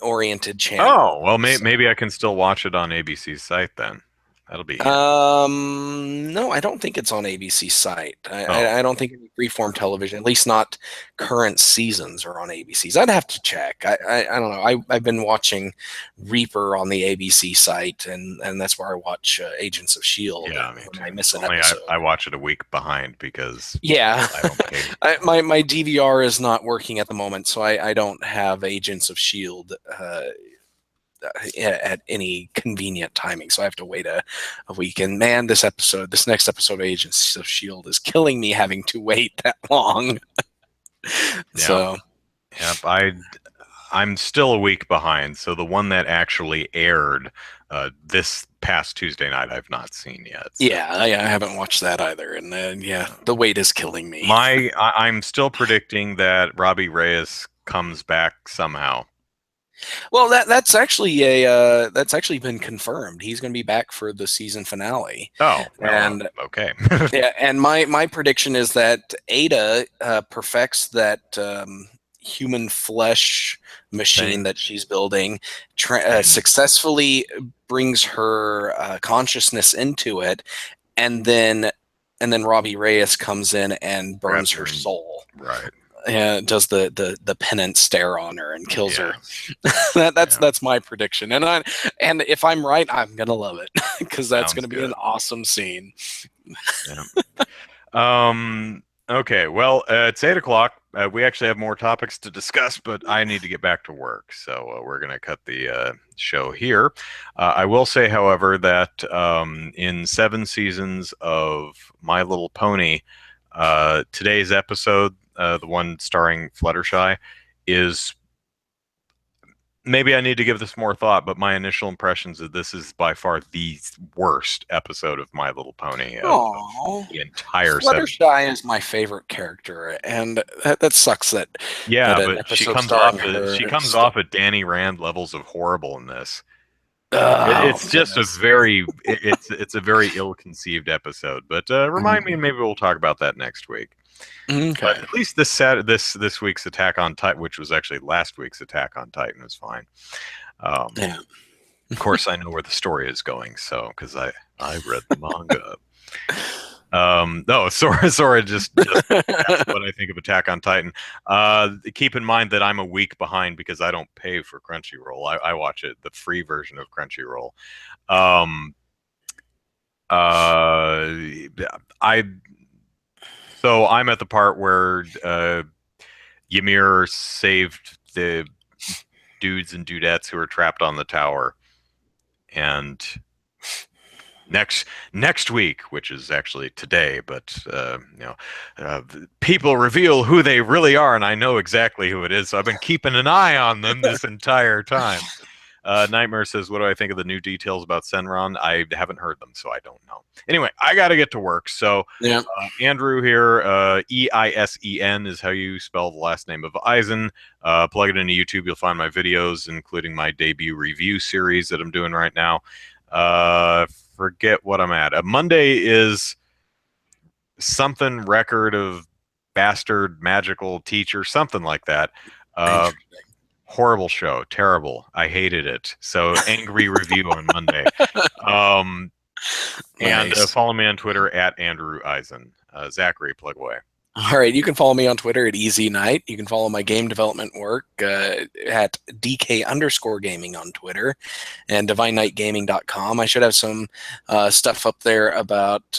oriented channel. Oh, well, So maybe I can still watch it on ABC's site then. That'll be handy. No, I don't think it's on ABC site. Oh, I don't think any freeform television, at least not current seasons, are on ABC's. I'd have to check. I don't know. I've been watching Reaper on the ABC site, and that's where I watch Agents of Shield yeah, me when too. I miss an Only episode. I watch it a week behind because Yeah, I don't pay. my DVR is not working at the moment, so I don't have Agents of Shield at any convenient timing. So I have to wait a week. And man, this next episode of Agents of Shield is killing me having to wait that long. Yeah, So yep. I'm still a week behind. So the one that actually aired this past Tuesday night, I've not seen yet. So. yeah, I haven't watched that either. And yeah, the wait is killing me. I'm still predicting that Robbie Reyes comes back somehow. Well, that's actually been confirmed. He's going to be back for the season finale. Oh, well, And okay. yeah, and my prediction is that Ada perfects that human flesh machine Thing. that she's building, And successfully brings her consciousness into it, and then Robbie Reyes comes in and burns grabs her her and soul. right. Does the penance stare on her and kills Yeah. her. That's Yeah. that's my prediction, and if I'm right, I'm gonna love it because that's Sounds gonna be an good. awesome scene. Yeah. Okay. Well, it's 8 o'clock. We actually have more topics to discuss, but I need to get back to work, so we're going to cut the show here. I will say, however, that in 7 seasons of My Little Pony, today's episode, the one starring Fluttershy, is maybe I need to give this more thought, but my initial impressions of this is by far the worst episode of My Little Pony of Oh, the entire seven. Fluttershy is my favorite character, and that sucks that Yeah, an but episode starring her. she comes off at Danny Rand levels of horrible in this. Oh It's just goodness. it's a very ill-conceived episode. But remind me, and maybe we'll talk about that next week. Okay. But at least this week's Attack on Titan, which was actually last week's Attack on Titan, was fine. Yeah. Of course, I know where the story is going, so because I read the manga. No, Sora just what I think of Attack on Titan. Keep in mind that I'm a week behind because I don't pay for Crunchyroll. I watch it the free version of Crunchyroll. Um, I so I'm at the part where Ymir saved the dudes and dudettes who are trapped on the tower, and next week, which is actually today, but people reveal who they really are, and I know exactly who it is. So I've been keeping an eye on them this entire time. Nightmare says, "What do I think of the new details about Senron?" I haven't heard them, so I don't know. Anyway, I got to get to work. So Yeah. Andrew here, Eisen is how you spell the last name of Eisen. Plug it into YouTube. You'll find my videos, including my debut review series that I'm doing right now. Forget what I'm at. Monday is something record of bastard magical teacher, something like that. Horrible show, terrible. I hated it. So angry review on Monday. And Nice. follow me on Twitter at Andrew Eisen. Zachary, plug away. All right, you can follow me on Twitter at Easy Night. You can follow my game development work at DK_gaming on Twitter and DivineKnightGaming.com. I should have some stuff up there about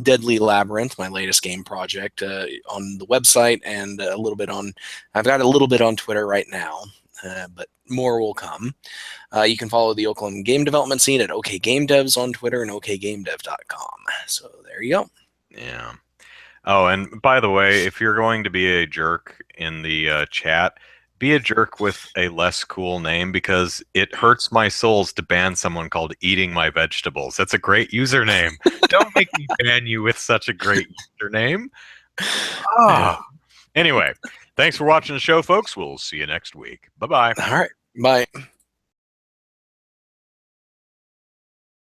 Deadly Labyrinth, my latest game project, on the website, and a little bit on. I've got a little bit on Twitter right now, but more will come. You can follow the Oakland game development scene at OKGameDevs on Twitter and OKGameDev.com. So there you go. Yeah. Oh, and by the way, if you're going to be a jerk in the chat, be a jerk with a less cool name, because it hurts my souls to ban someone called Eating My Vegetables. That's a great username. Don't make me ban you with such a great username. Yeah. Anyway, thanks for watching the show, folks. We'll see you next week. Bye-bye. All right. Bye.